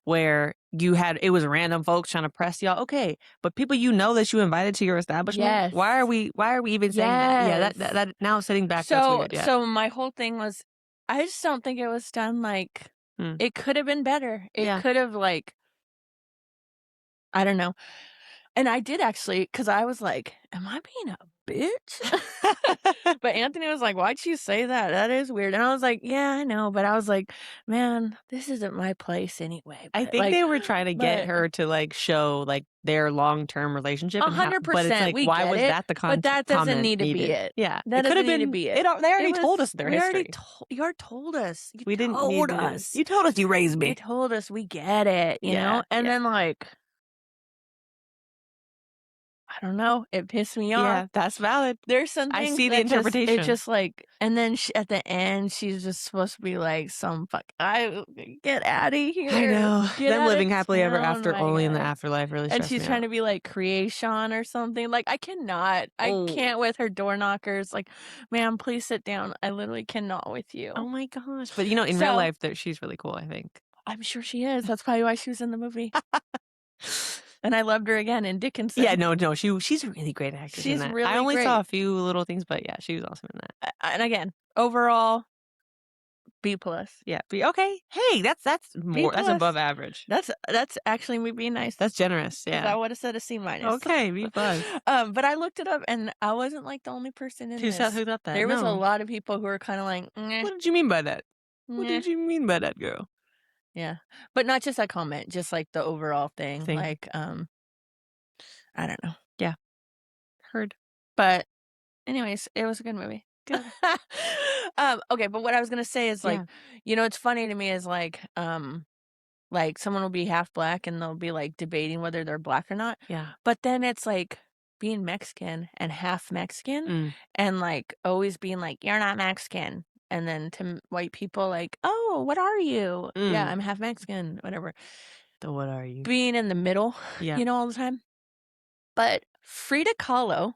[SPEAKER 2] where it was random folks trying to press y'all. Okay, but people that you invited to your establishment.
[SPEAKER 1] Yes.
[SPEAKER 2] Why are we even saying that? Yeah, that now sitting back.
[SPEAKER 1] So
[SPEAKER 2] that's weird,
[SPEAKER 1] so my whole thing was, I just don't think it was done like it could have been better. It could have I don't know. And I did actually, because I was like, "Am I being a bitch?" But Anthony was like, "Why'd you say that? That is weird." And I was like, "Yeah, I know." But I was like, "Man, this isn't my place anyway."
[SPEAKER 2] I
[SPEAKER 1] But
[SPEAKER 2] think
[SPEAKER 1] like,
[SPEAKER 2] they were trying to get
[SPEAKER 1] but
[SPEAKER 2] her to, like, show, like, their long-term relationship and how, but it's
[SPEAKER 1] 100%,
[SPEAKER 2] like,
[SPEAKER 1] we
[SPEAKER 2] why
[SPEAKER 1] get
[SPEAKER 2] was
[SPEAKER 1] it,
[SPEAKER 2] that the
[SPEAKER 1] but that doesn't
[SPEAKER 2] comment
[SPEAKER 1] need to be
[SPEAKER 2] needed?
[SPEAKER 1] it.
[SPEAKER 2] Yeah,
[SPEAKER 1] That
[SPEAKER 2] it could
[SPEAKER 1] doesn't
[SPEAKER 2] have
[SPEAKER 1] need to
[SPEAKER 2] been
[SPEAKER 1] be
[SPEAKER 2] they
[SPEAKER 1] it. It
[SPEAKER 2] already told
[SPEAKER 1] was
[SPEAKER 2] us their
[SPEAKER 1] we already
[SPEAKER 2] history.
[SPEAKER 1] you already told us. You
[SPEAKER 2] We didn't need
[SPEAKER 1] told
[SPEAKER 2] to
[SPEAKER 1] us.
[SPEAKER 2] you told us you raised
[SPEAKER 1] You
[SPEAKER 2] me.
[SPEAKER 1] told us, we get it, you
[SPEAKER 2] Yeah,
[SPEAKER 1] know? And
[SPEAKER 2] yeah.
[SPEAKER 1] then, like, I don't know, it pissed me off.
[SPEAKER 2] Yeah, that's valid.
[SPEAKER 1] There's some
[SPEAKER 2] I
[SPEAKER 1] things
[SPEAKER 2] see the
[SPEAKER 1] that just it's
[SPEAKER 2] interpretation.
[SPEAKER 1] just like, and then at the end, she's just supposed to be like some I get out of
[SPEAKER 2] I
[SPEAKER 1] here,
[SPEAKER 2] know.
[SPEAKER 1] get
[SPEAKER 2] Them
[SPEAKER 1] out of
[SPEAKER 2] living happily ever
[SPEAKER 1] town,
[SPEAKER 2] after
[SPEAKER 1] my
[SPEAKER 2] only in the
[SPEAKER 1] God.
[SPEAKER 2] afterlife really
[SPEAKER 1] And
[SPEAKER 2] stressed
[SPEAKER 1] she's
[SPEAKER 2] me
[SPEAKER 1] trying
[SPEAKER 2] out.
[SPEAKER 1] to be like creation or something. Like, I
[SPEAKER 2] Oh.
[SPEAKER 1] can't with her door knockers. Like, ma'am, please sit down. I literally cannot with
[SPEAKER 2] Oh
[SPEAKER 1] you.
[SPEAKER 2] my gosh. But, you know, in real
[SPEAKER 1] So
[SPEAKER 2] life, that she's really cool, I think.
[SPEAKER 1] I'm sure she is. That's probably why she was in the movie. And I loved her again in
[SPEAKER 2] Yeah,
[SPEAKER 1] Dickinson.
[SPEAKER 2] no, she's a really great actress in
[SPEAKER 1] She's
[SPEAKER 2] that. I
[SPEAKER 1] really
[SPEAKER 2] only saw
[SPEAKER 1] great.
[SPEAKER 2] a few little things, but yeah, she was awesome in that.
[SPEAKER 1] And again, overall, B plus.
[SPEAKER 2] Yeah, okay. Hey, that's
[SPEAKER 1] B
[SPEAKER 2] that's
[SPEAKER 1] plus.
[SPEAKER 2] above average.
[SPEAKER 1] That's actually me being nice.
[SPEAKER 2] That's generous,
[SPEAKER 1] Because I
[SPEAKER 2] yeah.
[SPEAKER 1] would have said a C minus.
[SPEAKER 2] Okay, B plus.
[SPEAKER 1] But I looked it up, and I wasn't like the only person in this.
[SPEAKER 2] Who thought that?
[SPEAKER 1] There was a
[SPEAKER 2] No.
[SPEAKER 1] lot of people who were kind of like,
[SPEAKER 2] What did you mean by that? What
[SPEAKER 1] meh.
[SPEAKER 2] did you mean by that, girl?
[SPEAKER 1] Yeah, but not just that comment, just like the overall thing.
[SPEAKER 2] Thing.
[SPEAKER 1] Like, I don't know.
[SPEAKER 2] Yeah. Heard.
[SPEAKER 1] But anyways, it was a good movie.
[SPEAKER 2] Good.
[SPEAKER 1] Okay, but what I was gonna say is like,
[SPEAKER 2] Yeah.
[SPEAKER 1] it's funny to me is like someone will be half black and they'll be like debating whether they're black or not.
[SPEAKER 2] Yeah.
[SPEAKER 1] But then it's like being Mexican and half Mexican
[SPEAKER 2] Mm.
[SPEAKER 1] and like always being like, you're not Mexican. And then to white people, like, oh, what are you? Yeah,
[SPEAKER 2] Mm.
[SPEAKER 1] I'm half Mexican, whatever.
[SPEAKER 2] What are you?
[SPEAKER 1] Being in the middle,
[SPEAKER 2] Yeah.
[SPEAKER 1] all the time. But Frida Kahlo,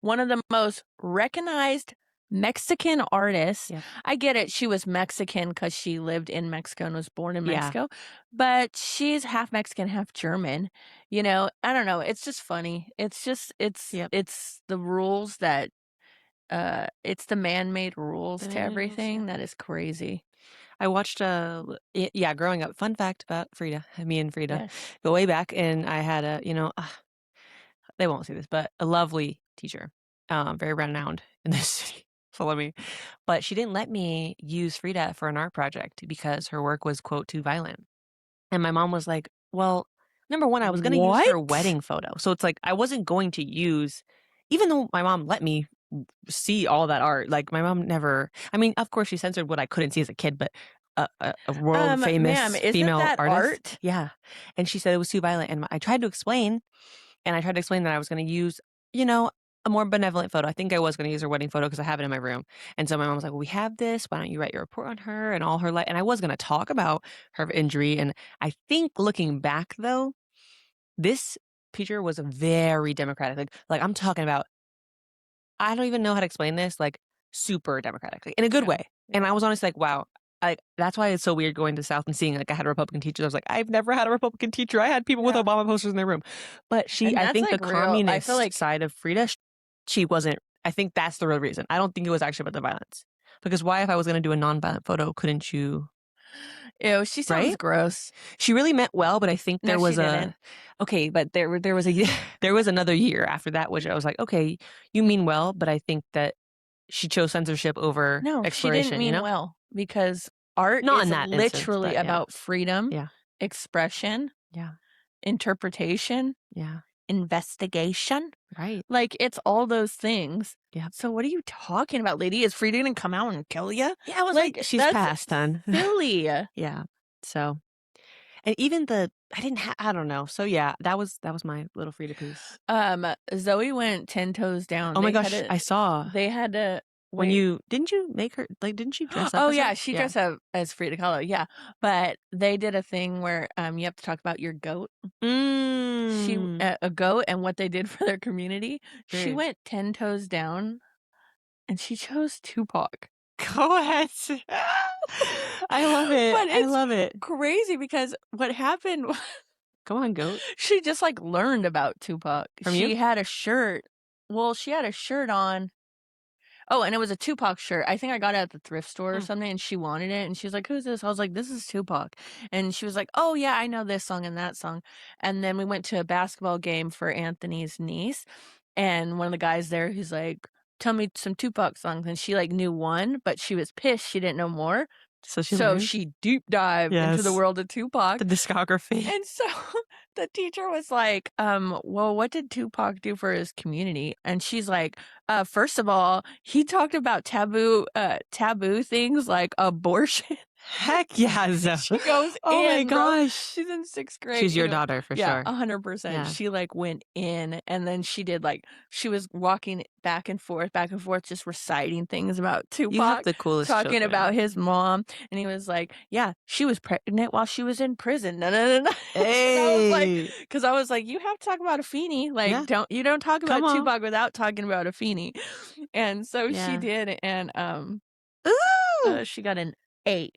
[SPEAKER 1] one of the most recognized Mexican artists.
[SPEAKER 2] Yeah.
[SPEAKER 1] I get it. She was Mexican because she lived in Mexico and was born in
[SPEAKER 2] Yeah.
[SPEAKER 1] Mexico, but she's half Mexican, half German. I don't know. It's just funny. It's just,
[SPEAKER 2] Yep.
[SPEAKER 1] it's the rules that, it's the man-made rules
[SPEAKER 2] The
[SPEAKER 1] to
[SPEAKER 2] man-made rules,
[SPEAKER 1] everything
[SPEAKER 2] yeah.
[SPEAKER 1] that is crazy.
[SPEAKER 2] I watched yeah, growing up. Fun fact about Frida, me and Frida,
[SPEAKER 1] Yes.
[SPEAKER 2] go way back, and I had they won't see this, but a lovely teacher, very renowned in this city, follow me, but she didn't let me use Frida for an art project because her work was, quote, too violent. And my mom was like, well, number one, I was going to use her
[SPEAKER 1] What?
[SPEAKER 2] wedding photo. So it's like, I wasn't going to use, even though my mom let me see all that art, like my mom never, I mean, of course she censored what I couldn't see as a kid, but a world famous
[SPEAKER 1] Ma'am, isn't
[SPEAKER 2] female
[SPEAKER 1] that
[SPEAKER 2] artist.
[SPEAKER 1] art?
[SPEAKER 2] Yeah. And she said it was too violent. And I tried to explain, that I was going to use, a more benevolent photo. I think I was going to use her wedding photo because I have it in my room. And so my mom was like, well, we have this. Why don't you write your report on her and all her life? And I was going to talk about her injury. And I think looking back, though, this teacher was very democratic. Like I'm talking about, I don't even know how to explain this, like super democratic, in a good way. And I was honestly like, wow. That's why it's so weird going to the South and seeing like I had a Republican teacher. I was like, I've never had a Republican teacher. I had people with Obama posters in their room. But
[SPEAKER 1] And
[SPEAKER 2] I
[SPEAKER 1] that's
[SPEAKER 2] think the
[SPEAKER 1] like real. I feel like
[SPEAKER 2] communist side of Frida, she wasn't. I think that's the real reason. I don't think it was actually about the violence. Because why, if I was going to do a nonviolent photo, couldn't you?
[SPEAKER 1] Ew, she sounds
[SPEAKER 2] Right?
[SPEAKER 1] gross.
[SPEAKER 2] She really meant well, but I think there
[SPEAKER 1] No,
[SPEAKER 2] was
[SPEAKER 1] she didn't.
[SPEAKER 2] okay, but there was there was another year after that, which I was like, okay, you mean well, but I think that she chose censorship over
[SPEAKER 1] No, she didn't
[SPEAKER 2] exploration,
[SPEAKER 1] mean well because art
[SPEAKER 2] Not
[SPEAKER 1] is
[SPEAKER 2] in that instance,
[SPEAKER 1] literally
[SPEAKER 2] but yeah.
[SPEAKER 1] about freedom,
[SPEAKER 2] Yeah.
[SPEAKER 1] expression,
[SPEAKER 2] Yeah.
[SPEAKER 1] interpretation,
[SPEAKER 2] Yeah.
[SPEAKER 1] investigation.
[SPEAKER 2] Right.
[SPEAKER 1] Like, it's all those things.
[SPEAKER 2] Yeah.
[SPEAKER 1] So what are you talking about, lady? Is Frida gonna come out and kill you?
[SPEAKER 2] Yeah, I was like she's
[SPEAKER 1] that's
[SPEAKER 2] passed, hun.
[SPEAKER 1] silly.
[SPEAKER 2] Yeah. So, and even I don't know. So yeah, that was my little Frida piece.
[SPEAKER 1] Zoe went 10 toes down.
[SPEAKER 2] Oh my gosh, I saw.
[SPEAKER 1] They had to
[SPEAKER 2] When
[SPEAKER 1] wait.
[SPEAKER 2] didn't you make her, like, didn't she dress up
[SPEAKER 1] Oh
[SPEAKER 2] as her?
[SPEAKER 1] yeah, she dressed up as Frida Kahlo. Yeah, but they did a thing where you have to talk about your goat. She
[SPEAKER 2] Mm.
[SPEAKER 1] a goat and what they did for their community. She
[SPEAKER 2] Great.
[SPEAKER 1] went 10 toes down, and she chose Tupac.
[SPEAKER 2] Go ahead. I love it.
[SPEAKER 1] But
[SPEAKER 2] I love it.
[SPEAKER 1] crazy because what happened?
[SPEAKER 2] Come on, goat.
[SPEAKER 1] She just like learned about Tupac.
[SPEAKER 2] From
[SPEAKER 1] She
[SPEAKER 2] you?
[SPEAKER 1] had a shirt. Well, she had a shirt on. Oh, and it was a Tupac shirt. I think I got it at the thrift store or something, and she wanted it, and she was like, "Who's this?" I was like, "This is Tupac." And she was like, "Oh, yeah, I know this song and that song." And then we went to a basketball game for Anthony's niece, and one of the guys there, he's like, "Tell me some Tupac songs." And she, like, knew one, but she was pissed she didn't know more.
[SPEAKER 2] So she
[SPEAKER 1] So
[SPEAKER 2] learned?
[SPEAKER 1] she deep dived into the
[SPEAKER 2] Yes.
[SPEAKER 1] world of Tupac.
[SPEAKER 2] The discography.
[SPEAKER 1] And so the teacher was like, well, what did Tupac do for his community? And she's like, first of all, he talked about taboo things like abortion.
[SPEAKER 2] Heck yes.
[SPEAKER 1] She goes
[SPEAKER 2] Oh my
[SPEAKER 1] in, bro.
[SPEAKER 2] gosh.
[SPEAKER 1] She's in 6th grade.
[SPEAKER 2] She's your
[SPEAKER 1] you know.
[SPEAKER 2] daughter for
[SPEAKER 1] Yeah,
[SPEAKER 2] sure.
[SPEAKER 1] 100%.
[SPEAKER 2] Yeah.
[SPEAKER 1] She like went in, and then she did like she was walking back and forth, just reciting things about
[SPEAKER 2] You have
[SPEAKER 1] Tupac,
[SPEAKER 2] the coolest
[SPEAKER 1] talking
[SPEAKER 2] children.
[SPEAKER 1] about his mom, and he was like, "Yeah, she was pregnant while she was in prison." No, no, no, no. And I was like, because I was like, you have to talk about a Feeny. Like,
[SPEAKER 2] Yeah.
[SPEAKER 1] don't talk about
[SPEAKER 2] Come on.
[SPEAKER 1] Tupac without talking about a Feeny. And so she
[SPEAKER 2] Yeah.
[SPEAKER 1] did, and
[SPEAKER 2] Ooh!
[SPEAKER 1] she got an 8.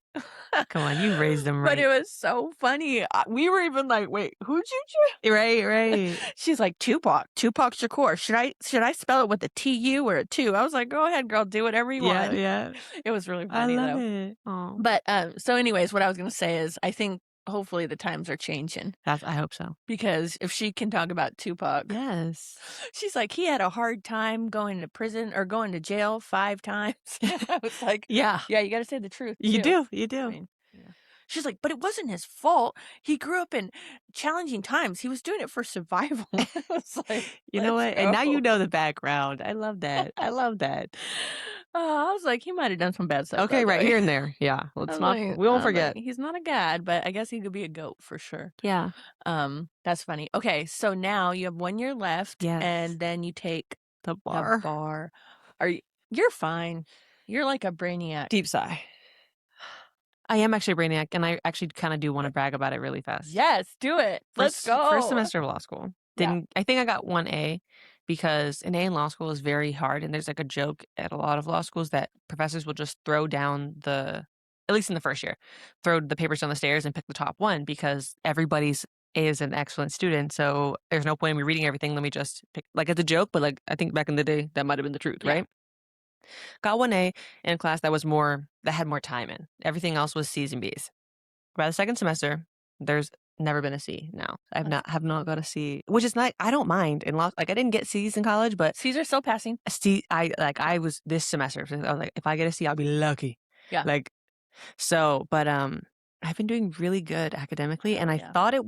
[SPEAKER 2] Come on, you raised them
[SPEAKER 1] But
[SPEAKER 2] right.
[SPEAKER 1] it was so funny. We were even like, "Wait, who'd you choose?"
[SPEAKER 2] Right.
[SPEAKER 1] She's like, "Tupac, Tupac Shakur. Should I spell it with a TU or a 2?" I was like, "Go ahead, girl, do whatever you want."
[SPEAKER 2] Yeah.
[SPEAKER 1] It was really
[SPEAKER 2] I
[SPEAKER 1] funny
[SPEAKER 2] love
[SPEAKER 1] though.
[SPEAKER 2] it. Oh.
[SPEAKER 1] But so anyways, what I was gonna say is I think hopefully the times are changing.
[SPEAKER 2] I hope so.
[SPEAKER 1] Because if she can talk about Tupac.
[SPEAKER 2] Yes.
[SPEAKER 1] She's like, "He had a hard time going to prison or going to jail 5 times." I was like,
[SPEAKER 2] yeah.
[SPEAKER 1] "Yeah, you gotta say the truth
[SPEAKER 2] You
[SPEAKER 1] too."
[SPEAKER 2] do.
[SPEAKER 1] I mean, yeah. She's like, "But it wasn't his fault. He grew up in challenging times. He was doing it for survival." I was like,
[SPEAKER 2] You know
[SPEAKER 1] "Let's
[SPEAKER 2] what? And now you
[SPEAKER 1] go."
[SPEAKER 2] know the background. I love that. I love that.
[SPEAKER 1] I was like, "He might have done some bad stuff,
[SPEAKER 2] Okay,
[SPEAKER 1] by the
[SPEAKER 2] right
[SPEAKER 1] way."
[SPEAKER 2] here and there. Yeah.
[SPEAKER 1] I was
[SPEAKER 2] We won't forget.
[SPEAKER 1] he's not a god, but I guess he could be a goat for sure.
[SPEAKER 2] Yeah.
[SPEAKER 1] That's funny. Okay, so now you have 1 year left,
[SPEAKER 2] Yes.
[SPEAKER 1] and then you take
[SPEAKER 2] The
[SPEAKER 1] the
[SPEAKER 2] bar.
[SPEAKER 1] bar. You're fine. You're like a brainiac.
[SPEAKER 2] Deep sigh. I am actually a brainiac, and I actually kind of do want to brag about it really fast.
[SPEAKER 1] Yes, do it. Let's go.
[SPEAKER 2] First semester of law school.
[SPEAKER 1] Yeah.
[SPEAKER 2] I think I got 1A because an A in law school is very hard. And there's like a joke at a lot of law schools that professors will just throw down at least in the first year, throw the papers down the stairs and pick the top one because everybody's A is an excellent student. So there's no point in me reading everything. Let me just pick, like it's a joke, but like I think back in the day, that might have been the truth, right? Got 1A in a class that had more time in. Everything else was C's and B's. By the second semester, there's never been a C now. Have not got a C, which is not, I don't mind in law. Like I didn't get C's in college, but
[SPEAKER 1] C's are still passing.
[SPEAKER 2] C, I was this semester. So I was like, if I get a C, I'll be lucky.
[SPEAKER 1] Yeah.
[SPEAKER 2] Like, so, but, I've been doing really good academically, and I thought it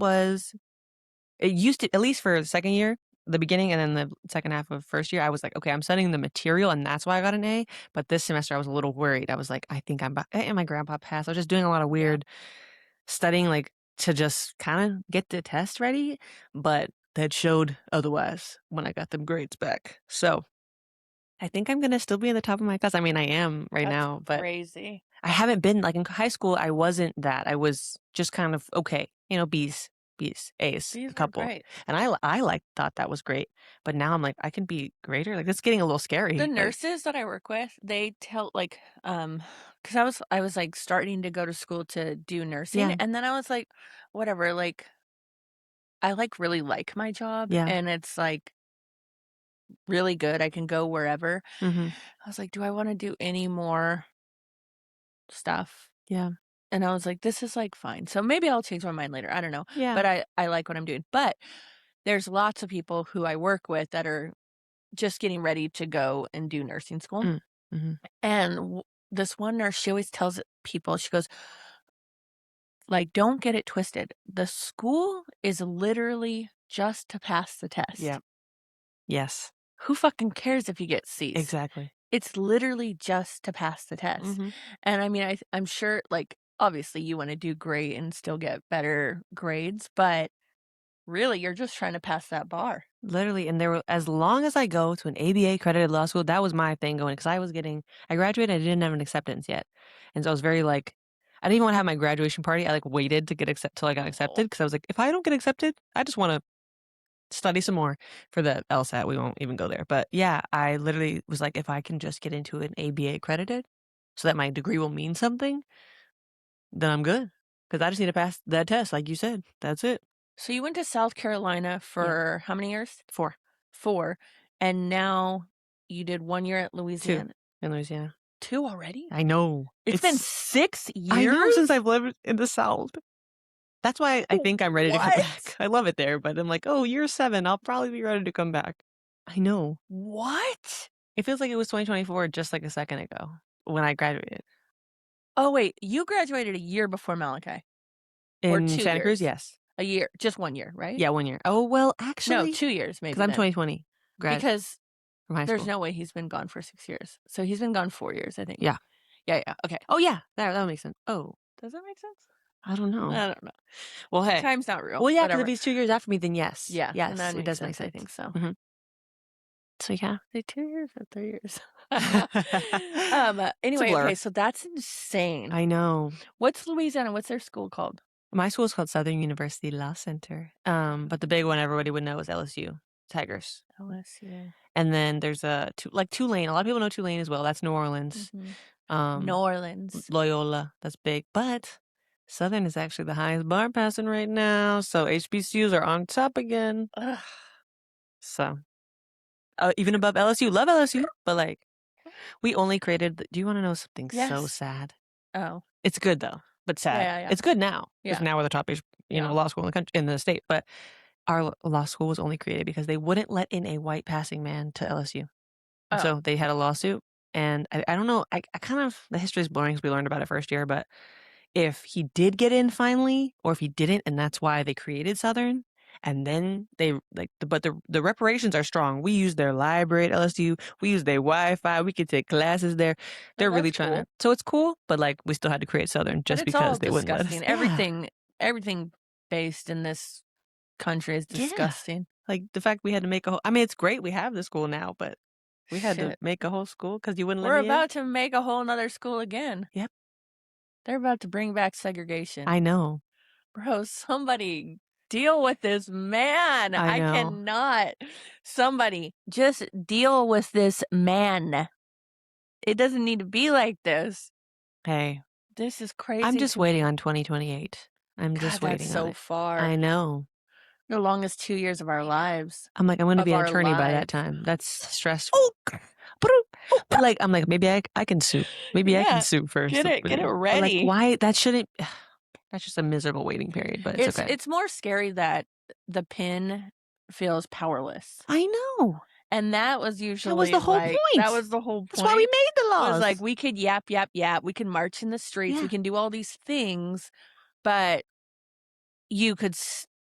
[SPEAKER 2] used to, at least for the second year, the beginning, and then the second half of first year, I was like, okay, I'm studying the material, and that's why I got an A. But this semester, I was a little worried. I was like, I think and my grandpa passed. I was just doing a lot of weird studying, like to just kind of get the test ready, but that showed otherwise when I got them grades back. So I think I'm gonna still be in the top of my class. I mean, I am now, but
[SPEAKER 1] crazy.
[SPEAKER 2] I haven't been like in high school. I wasn't that. I was just kind of okay, B's, A's, a couple,
[SPEAKER 1] great.
[SPEAKER 2] and I thought that was great. But now I'm like, I can be greater. Like it's getting a little scary.
[SPEAKER 1] The nurses that I work with, they tell like, because I was like starting to go to school to do nursing, and then I was like, whatever, like, I like really like my job, and it's like really good. I can go wherever.
[SPEAKER 2] Mm-hmm.
[SPEAKER 1] I was like, do I want to do any more stuff?
[SPEAKER 2] Yeah.
[SPEAKER 1] And I was like, this is like fine. So maybe I'll change my mind later. I don't know.
[SPEAKER 2] Yeah.
[SPEAKER 1] But I like what I'm doing. But there's lots of people who I work with that are just getting ready to go and do nursing school.
[SPEAKER 2] Mm-hmm.
[SPEAKER 1] And this one nurse, she always tells people, she goes, like, don't get it twisted. The school is literally just to pass the test.
[SPEAKER 2] Yeah. Yes.
[SPEAKER 1] Who fucking cares if you get C's?
[SPEAKER 2] Exactly.
[SPEAKER 1] It's literally just to pass the test.
[SPEAKER 2] Mm-hmm.
[SPEAKER 1] And I mean, I'm sure, like, obviously you want to do great and still get better grades, but really you're just trying to pass that bar.
[SPEAKER 2] Literally, and as long as I go to an ABA accredited law school, that was my thing going, because I graduated, I didn't have an acceptance yet. And so I was very like, I didn't even want to have my graduation party. I like waited to get till I got accepted, because I was like, if I don't get accepted, I just want to study some more for the LSAT. We won't even go there. But yeah, I literally was like, if I can just get into an ABA accredited so that my degree will mean something, then I'm good. Because I just need to pass that test, like you said. That's it.
[SPEAKER 1] So you went to South Carolina for how many years?
[SPEAKER 2] 4.
[SPEAKER 1] 4. And now you did 1 year at Louisiana.
[SPEAKER 2] in Louisiana.
[SPEAKER 1] 2 already?
[SPEAKER 2] I know.
[SPEAKER 1] It's been 6 years?
[SPEAKER 2] I know, since I've lived in the South. That's why I think I'm ready to come back. I love it there, but I'm like, oh, year 7, I'll probably be ready to come back. I know.
[SPEAKER 1] What?
[SPEAKER 2] It feels like it was 2024 just like a second ago when I graduated.
[SPEAKER 1] Oh, wait. You graduated a year before Malachi? Or
[SPEAKER 2] In
[SPEAKER 1] 2
[SPEAKER 2] Santa Cruz,
[SPEAKER 1] years?
[SPEAKER 2] yes.
[SPEAKER 1] A year. Just 1 year, right?
[SPEAKER 2] Yeah, 1 year. Oh, well,
[SPEAKER 1] No,
[SPEAKER 2] actually,
[SPEAKER 1] 2 years maybe
[SPEAKER 2] because I'm
[SPEAKER 1] then.
[SPEAKER 2] 2020 grad
[SPEAKER 1] Because
[SPEAKER 2] from high
[SPEAKER 1] there's
[SPEAKER 2] school.
[SPEAKER 1] no way he's been gone for 6 years. So he's been gone 4 years, I think.
[SPEAKER 2] Yeah.
[SPEAKER 1] Yeah, okay.
[SPEAKER 2] Oh, yeah. That makes sense. Oh,
[SPEAKER 1] Does that make sense?
[SPEAKER 2] I don't know.
[SPEAKER 1] I don't know.
[SPEAKER 2] Well, hey.
[SPEAKER 1] Time's not real.
[SPEAKER 2] Well, yeah, because
[SPEAKER 1] Whatever.
[SPEAKER 2] if he's 2 years after me, then yes.
[SPEAKER 1] Yeah,
[SPEAKER 2] Yes,
[SPEAKER 1] and that
[SPEAKER 2] it
[SPEAKER 1] makes
[SPEAKER 2] does
[SPEAKER 1] sense,
[SPEAKER 2] make sense.
[SPEAKER 1] I think so.
[SPEAKER 2] Mhm. So, yeah.
[SPEAKER 1] Is it 2 years or 3 years?
[SPEAKER 2] It's
[SPEAKER 1] Anyway,
[SPEAKER 2] a blur.
[SPEAKER 1] okay, so that's insane.
[SPEAKER 2] I know.
[SPEAKER 1] What's Louisiana? What's their school called?
[SPEAKER 2] My school is called Southern University Law Center. But the big one everybody would know is LSU, Tigers.
[SPEAKER 1] LSU.
[SPEAKER 2] And then there's Tulane. A lot of people know Tulane as well. That's New Orleans.
[SPEAKER 1] New Orleans.
[SPEAKER 2] Loyola. That's big. But Southern is actually the highest bar passing right now. So HBCUs are on top again.
[SPEAKER 1] Ugh.
[SPEAKER 2] So even above LSU. Love LSU. But like, we only created. Do you want to know something so
[SPEAKER 1] Yes.
[SPEAKER 2] sad?
[SPEAKER 1] Oh.
[SPEAKER 2] It's good though, but sad.
[SPEAKER 1] Yeah.
[SPEAKER 2] It's good now. Because
[SPEAKER 1] Yeah.
[SPEAKER 2] now we're the top law school in the country, in the state. But our law school was only created because they wouldn't let in a white passing man to LSU. And so they had a lawsuit. And I don't know. I kind of, the history is boring because we learned about it first year. But if he did get in finally, or if he didn't, and that's why they created Southern. And then but the reparations are strong. We use their library at LSU. We use their Wi-Fi. We could take classes there. They're really trying to. So it's cool, but like we still had to create Southern just because they wouldn't let us.
[SPEAKER 1] Everything based in this country is disgusting.
[SPEAKER 2] Yeah. Like the fact we had to make it's great we have the school now, but we had to make a whole school because you wouldn't let me in.
[SPEAKER 1] We're about to make a whole nother school again.
[SPEAKER 2] Yep.
[SPEAKER 1] They're about to bring back segregation.
[SPEAKER 2] I know.
[SPEAKER 1] Bro, somebody deal with this man. I cannot. Somebody just deal with this man. It doesn't need to be like this.
[SPEAKER 2] Hey.
[SPEAKER 1] This is crazy.
[SPEAKER 2] I'm just waiting on 2028. I'm
[SPEAKER 1] God,
[SPEAKER 2] just waiting
[SPEAKER 1] that's so far.
[SPEAKER 2] I know.
[SPEAKER 1] The longest 2 years of our lives.
[SPEAKER 2] I'm like, I'm going to be an attorney by that time. That's stressful. But like, I'm like, maybe I can sue. Maybe I can sue first.
[SPEAKER 1] Get it ready.
[SPEAKER 2] But like, why? That shouldn't. That's just a miserable waiting period. But it's okay.
[SPEAKER 1] It's more scary that the pen feels powerless.
[SPEAKER 2] I know.
[SPEAKER 1] And that was usually
[SPEAKER 2] that was the whole point.
[SPEAKER 1] That was the whole point.
[SPEAKER 2] That's why we made the laws.
[SPEAKER 1] It was like we could yap. We can march in the streets. We can do all these things, but you could,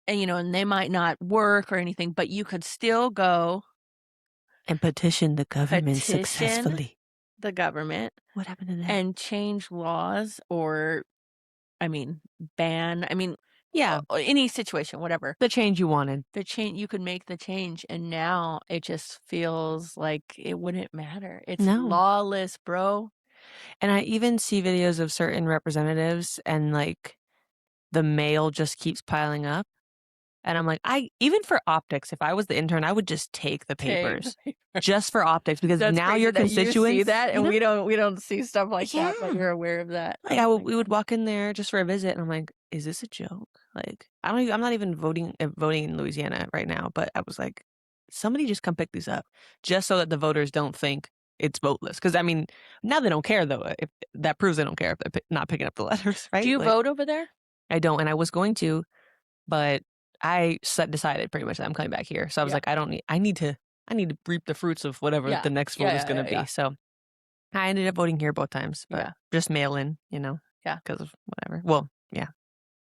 [SPEAKER 1] and they might not work or anything, but you could still go
[SPEAKER 2] and petition the government successfully.
[SPEAKER 1] The government.
[SPEAKER 2] What happened to that?
[SPEAKER 1] And change laws or, ban. Any situation, whatever.
[SPEAKER 2] The change you wanted.
[SPEAKER 1] You could make the change, and now it just feels like it wouldn't matter. It's lawless, bro.
[SPEAKER 2] And I even see videos of certain representatives, and like the mail just keeps piling up. And I'm like, even for optics, if I was the intern, I would just take the papers just for optics, because now your constituents
[SPEAKER 1] you see that, and we don't see stuff like that, but you're aware of that.
[SPEAKER 2] Like we would walk in there just for a visit, and I'm like, is this a joke? Like, I'm not even voting in Louisiana right now, but I was like, somebody just come pick these up, just so that the voters don't think it's voteless. Because now they don't care though. If that proves they don't care if they're not picking up the letters, right?
[SPEAKER 1] Do you vote over there?
[SPEAKER 2] I don't, and I was going to, but I decided pretty much that I'm coming back here. So I was like, I need to reap the fruits of whatever the next vote is going to be. So I ended up voting here both times, but just mail in, because of whatever. Well, yeah,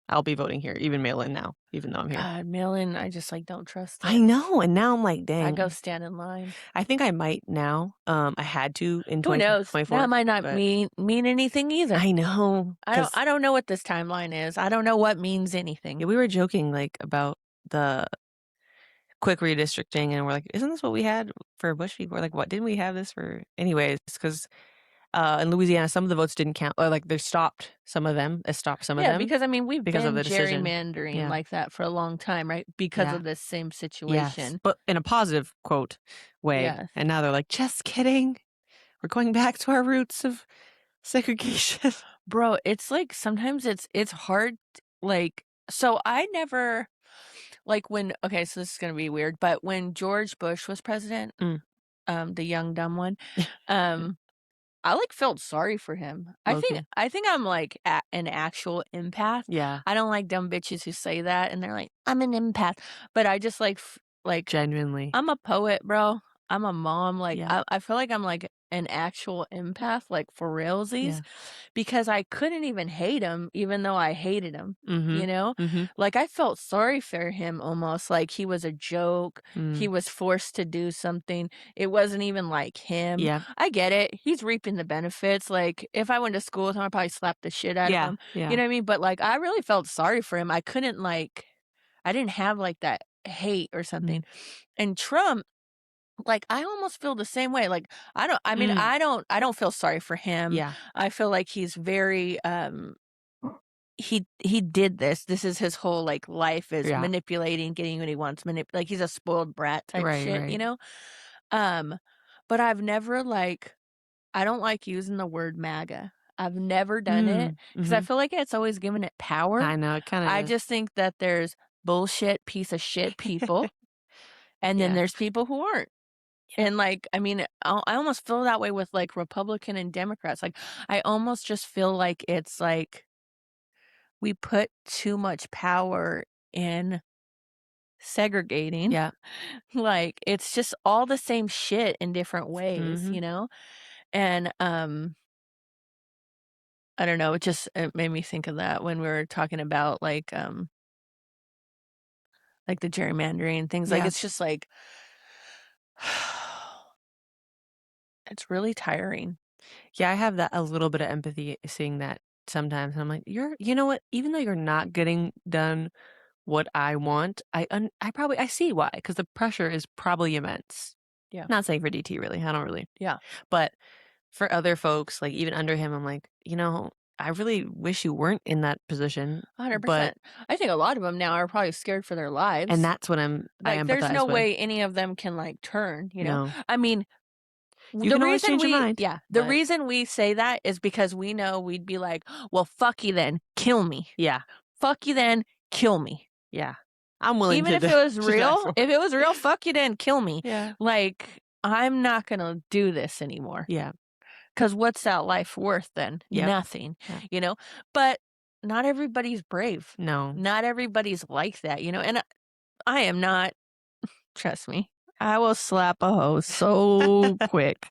[SPEAKER 2] I'll be voting here, even mail in now, even though I'm here.
[SPEAKER 1] God, mail in, I just don't trust it.
[SPEAKER 2] I know, and now I'm like, dang.
[SPEAKER 1] I go stand in line.
[SPEAKER 2] I think I might now. I had to in 2024.
[SPEAKER 1] That might not mean anything either.
[SPEAKER 2] I know.
[SPEAKER 1] I don't know what this timeline is. I don't know what means anything.
[SPEAKER 2] Yeah, we were joking about the quick redistricting, and we're like, isn't this what we had for Bush v. Gore? Like, what didn't we have this for? Anyways, because in Louisiana, some of the votes didn't count, or like they stopped some of them. It stopped some of them.
[SPEAKER 1] Yeah, because we've been
[SPEAKER 2] of the
[SPEAKER 1] gerrymandering like that for a long time, right? Because of this same situation.
[SPEAKER 2] Yes, but in a positive quote way. Yes. And now they're like, just kidding. We're going back to our roots of segregation.
[SPEAKER 1] Bro, it's like sometimes it's hard. So I never when so this is gonna be weird, but when George Bush was president, the young dumb one, I, like, felt sorry for him.
[SPEAKER 2] Low-key.
[SPEAKER 1] I think I'm, like, an actual empath.
[SPEAKER 2] Yeah.
[SPEAKER 1] I don't like dumb bitches who say that, and they're like, "I'm an empath." But I just, like,
[SPEAKER 2] Genuinely.
[SPEAKER 1] I'm a poet, bro. I'm a mom, like,
[SPEAKER 2] Yeah.
[SPEAKER 1] I feel like I'm, like, an actual empath, like, for realsies,
[SPEAKER 2] Yeah.
[SPEAKER 1] because I couldn't even hate him even though I hated him, you
[SPEAKER 2] Mhm.
[SPEAKER 1] know?
[SPEAKER 2] Mhm.
[SPEAKER 1] Like, I felt sorry for him almost, like he was a joke, he
[SPEAKER 2] Mm.
[SPEAKER 1] was forced to do something, it wasn't even like him.
[SPEAKER 2] Yeah.
[SPEAKER 1] I get it, he's reaping the benefits, like, if I went to school with him, I'd probably slap the shit out of
[SPEAKER 2] Yeah.
[SPEAKER 1] him, you
[SPEAKER 2] Yeah.
[SPEAKER 1] know what I mean? But, like, I really felt sorry for him, I couldn't, like I didn't have, like, that hate or something.
[SPEAKER 2] Mm.
[SPEAKER 1] And Trump, like, I almost feel the same way, like, I mean,
[SPEAKER 2] Mm.
[SPEAKER 1] I don't feel sorry for him.
[SPEAKER 2] Yeah.
[SPEAKER 1] I feel like he's very, he did this. This is his whole, like, life is
[SPEAKER 2] Yeah.
[SPEAKER 1] manipulating, getting what he wants, like, he's a spoiled brat type
[SPEAKER 2] Right,
[SPEAKER 1] shit, you
[SPEAKER 2] right.
[SPEAKER 1] know? Um, but I've never, like I don't like using the word MAGA. I've never done it
[SPEAKER 2] Mm.
[SPEAKER 1] because I
[SPEAKER 2] Mhm.
[SPEAKER 1] feel like it's always given it power.
[SPEAKER 2] I know, it kinda
[SPEAKER 1] I
[SPEAKER 2] is.
[SPEAKER 1] just think that there's bullshit piece of shit people, and then
[SPEAKER 2] Yeah.
[SPEAKER 1] there's people who aren't.
[SPEAKER 2] Yeah.
[SPEAKER 1] And, like, I mean, I almost feel that way with, like, Republican and Democrats, like, I almost just feel like it's, like, we put too much power in segregating,
[SPEAKER 2] Yeah.
[SPEAKER 1] like, it's just all the same shit in different ways,
[SPEAKER 2] Mhm.
[SPEAKER 1] you know? And, I don't know, it made me think of that when we were talking about, like, the gerrymandering, things, like,
[SPEAKER 2] Yeah.
[SPEAKER 1] it's just, like it's really tiring.
[SPEAKER 2] Yeah, I have that a little bit of empathy seeing that sometimes, and I'm like, you know what? Even though you're not getting done what I want, I see why, because the pressure is probably immense.
[SPEAKER 1] Yeah,
[SPEAKER 2] Not saying for DT really, I don't really.
[SPEAKER 1] yeah,
[SPEAKER 2] But for other folks, like, even under him, I'm like, I really wish you weren't in that position, but
[SPEAKER 1] 100%. I think a lot of them now are probably scared for their
[SPEAKER 2] and
[SPEAKER 1] lives.
[SPEAKER 2] that's what I
[SPEAKER 1] Like, there's
[SPEAKER 2] empathize
[SPEAKER 1] no
[SPEAKER 2] with.
[SPEAKER 1] way any of them can, like, turn, you know?
[SPEAKER 2] No.
[SPEAKER 1] I mean,
[SPEAKER 2] You
[SPEAKER 1] the
[SPEAKER 2] can always
[SPEAKER 1] reason
[SPEAKER 2] change your
[SPEAKER 1] we
[SPEAKER 2] mind,
[SPEAKER 1] yeah, the
[SPEAKER 2] but
[SPEAKER 1] reason we say that is because we know we'd be like, "Well, fuck you then, kill me.
[SPEAKER 2] yeah,
[SPEAKER 1] Fuck you then, kill me."
[SPEAKER 2] yeah. I'm willing
[SPEAKER 1] Even
[SPEAKER 2] to
[SPEAKER 1] if
[SPEAKER 2] d
[SPEAKER 1] it was
[SPEAKER 2] to die
[SPEAKER 1] real
[SPEAKER 2] for
[SPEAKER 1] if
[SPEAKER 2] it.
[SPEAKER 1] it was real, fuck you then, kill me.
[SPEAKER 2] Yeah.
[SPEAKER 1] Like, I'm not gonna do this anymore.
[SPEAKER 2] Yeah.
[SPEAKER 1] 'Cause what's that life worth then?
[SPEAKER 2] Yep.
[SPEAKER 1] Nothing,
[SPEAKER 2] Yeah.
[SPEAKER 1] you know? But not everybody's brave.
[SPEAKER 2] No.
[SPEAKER 1] Not everybody's like that, you know? And I am not. Trust me. I will slap a hoe so quick.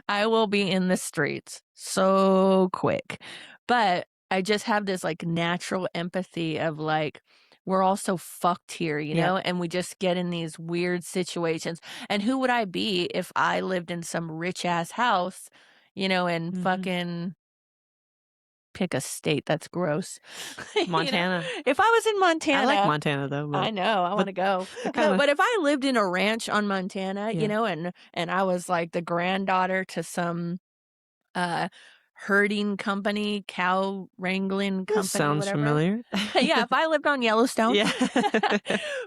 [SPEAKER 1] I will be in the streets so quick. But I just have this, like, natural empathy of, like, we're all so fucked here, you
[SPEAKER 2] Yep.
[SPEAKER 1] know? And we just get in these weird situations. And who would I be if I lived in some rich ass house, you know, and
[SPEAKER 2] Mhm.
[SPEAKER 1] fucking pick a state that's gross. You know?
[SPEAKER 2] Montana.
[SPEAKER 1] If I was in
[SPEAKER 2] I like
[SPEAKER 1] Montana,
[SPEAKER 2] Montana though,
[SPEAKER 1] I know, I
[SPEAKER 2] but
[SPEAKER 1] wanna go.
[SPEAKER 2] they're kinda
[SPEAKER 1] But if I lived in a ranch on Montana, you
[SPEAKER 2] yeah.
[SPEAKER 1] know, and I was, like, the granddaughter to some, uh, herding company, cow wrangling
[SPEAKER 2] This
[SPEAKER 1] company,
[SPEAKER 2] sounds
[SPEAKER 1] whatever.
[SPEAKER 2] familiar.
[SPEAKER 1] Yeah, if I lived on Yellowstone.
[SPEAKER 2] Yeah.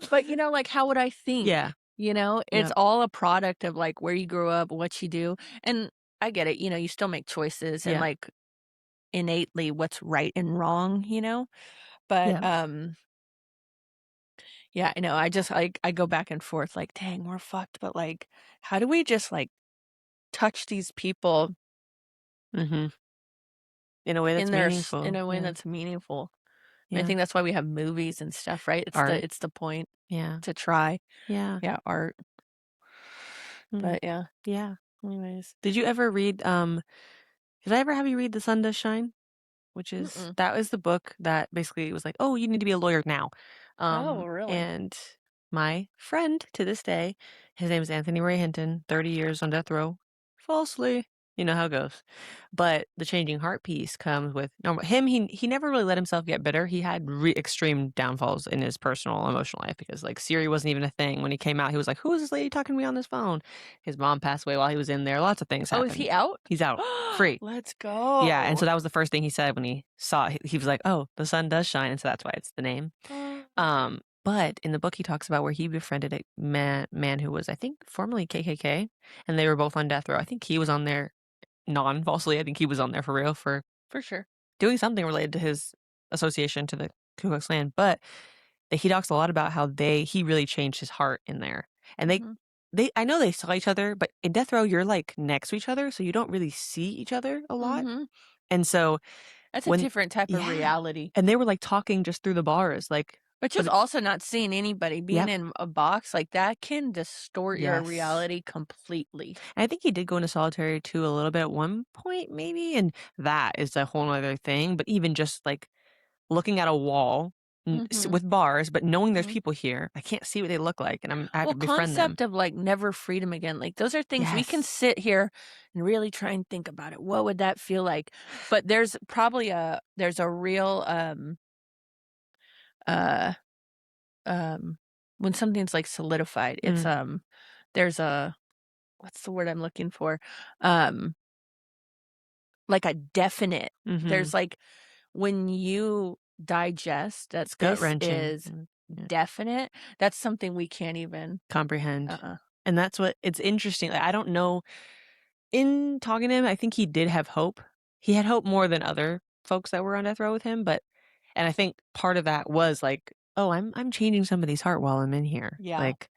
[SPEAKER 1] But, you know, like, how would I think?
[SPEAKER 2] Yeah.
[SPEAKER 1] You know? It's
[SPEAKER 2] Yep.
[SPEAKER 1] all a product of, like, where you grew up, what you do, and I get it, you know, you still make choices and,
[SPEAKER 2] Yeah.
[SPEAKER 1] like, innately what's right and wrong, you know? But,
[SPEAKER 2] Yeah.
[SPEAKER 1] yeah, I know, I go back and forth like, "Dang, we're fucked," but, like, how do we just, like, touch these people
[SPEAKER 2] Mhm. In a way that's
[SPEAKER 1] in
[SPEAKER 2] meaningful.
[SPEAKER 1] a way
[SPEAKER 2] Yeah.
[SPEAKER 1] that's meaningful? And I
[SPEAKER 2] Yeah.
[SPEAKER 1] think that's why we have movies and stuff, right?
[SPEAKER 2] Art.
[SPEAKER 1] It's the point
[SPEAKER 2] Yeah.
[SPEAKER 1] to try.
[SPEAKER 2] Yeah.
[SPEAKER 1] Yeah, art,
[SPEAKER 2] Mm.
[SPEAKER 1] but yeah,
[SPEAKER 2] Yeah.
[SPEAKER 1] anyways.
[SPEAKER 2] Did you ever read, did I ever have you read The Sun Does Shine? Which is
[SPEAKER 1] Mm-mm.
[SPEAKER 2] that was the book that basically was like, "Oh, you need to be a lawyer now."
[SPEAKER 1] Oh, really?
[SPEAKER 2] And my friend to this day, his name is Anthony Ray Hinton, 30 years on death row, falsely. You know how it goes. But the changing heart piece comes with him. He never really let himself get bitter. He had extreme downfalls in his personal emotional life because like Siri wasn't even a thing when he came out. He was like, "Who is this lady talking to me on this phone?" His mom passed away while he was in there. Lots of things
[SPEAKER 1] Oh, is he
[SPEAKER 2] happened.
[SPEAKER 1] out?
[SPEAKER 2] He's out free.
[SPEAKER 1] Let's
[SPEAKER 2] Yeah, and so
[SPEAKER 1] go.
[SPEAKER 2] that was the first thing he said when he saw it. He was like, "Oh, the sun does shine," and so that's why it's the name. But in the book, he talks about where he befriended a man who was, I think, formerly KKK, and they were both on death row. I think he was on there non-falsely. I think he was on there for real for
[SPEAKER 1] For sure.
[SPEAKER 2] doing something related to his association to the Ku Klux Klan. But he talks a lot about how he really changed his heart in there, and they
[SPEAKER 1] Mhm.
[SPEAKER 2] I know they saw each other, but in death row, you're like next to each other, so you don't really see each other a lot.
[SPEAKER 1] Mhm.
[SPEAKER 2] And so
[SPEAKER 1] That's a
[SPEAKER 2] when,
[SPEAKER 1] different type of
[SPEAKER 2] yeah,
[SPEAKER 1] reality.
[SPEAKER 2] and they were like talking just through the bars, like,
[SPEAKER 1] But just also not seeing anybody, being
[SPEAKER 2] yep,
[SPEAKER 1] in a box, like, that can distort your
[SPEAKER 2] yes.
[SPEAKER 1] reality completely.
[SPEAKER 2] And I think he did go into solitary too a little bit at one point, maybe, and that is a whole other thing. But even just like looking at a wall
[SPEAKER 1] Mhm.
[SPEAKER 2] with bars, but knowing there's
[SPEAKER 1] Mhm.
[SPEAKER 2] people here, I can't see what they look like, and I have
[SPEAKER 1] Well,
[SPEAKER 2] to befriend them.
[SPEAKER 1] concept of, like, never freedom again, like, those are things we can
[SPEAKER 2] Yes.
[SPEAKER 1] sit here and really try and think about it. What would that feel like? But there's probably there's a real, uh, um when something's, like, solidified, it's,
[SPEAKER 2] Mm.
[SPEAKER 1] there's a what's the word I'm looking for? Um, like a definite
[SPEAKER 2] Mm-hmm.
[SPEAKER 1] there's, like when you digest that
[SPEAKER 2] It's gut
[SPEAKER 1] this
[SPEAKER 2] wrenching.
[SPEAKER 1] is
[SPEAKER 2] Yeah.
[SPEAKER 1] definite, that's something we can't even
[SPEAKER 2] Comprehend.
[SPEAKER 1] uh-uh.
[SPEAKER 2] And that's what it's interesting. Like, I don't know. In talking to him, I think he did have hope. He had hope more than other folks that were on death row with him, but and I think part of that was like, oh, I'm changing somebody's heart while I'm in here.
[SPEAKER 1] Yeah.
[SPEAKER 2] Like